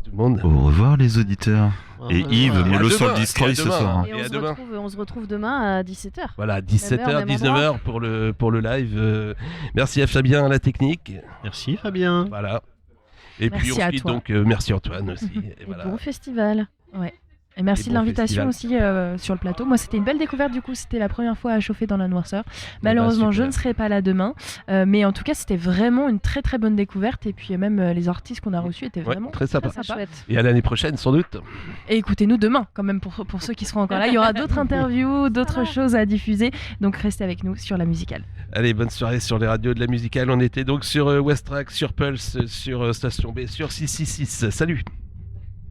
tout le monde. Au revoir les auditeurs. Et Yves, Et à mollo sur le demain, destroy et à ce demain. soir. Et Et à demain. on se retrouve demain à 17h. Voilà, 17h, 19h pour le live. Merci à Fabien à la technique. Merci Fabien. Voilà. Et Merci puis on à se quitte toi. donc, merci Antoine aussi. Et Et voilà. bon festival. Ouais. Et merci Et de bon l'invitation festival. aussi sur le plateau. Moi, c'était une belle découverte du coup. C'était la première fois à chauffer dans la noirceur. Malheureusement, je super. ne serai pas là demain. Mais en tout cas, c'était vraiment une très très bonne découverte. Et puis même les artistes qu'on a reçus étaient Ouais, vraiment très sympa. Chouette. Et à l'année prochaine sans doute. Et écoutez-nous demain quand même pour ceux qui seront encore là. Il y aura d'autres interviews, d'autres choses à diffuser. Donc restez avec nous sur la musicale. Allez, bonne soirée sur les radios de la musicale. On était donc sur Westrack, sur Pulse, sur Station B, sur 666. Salut.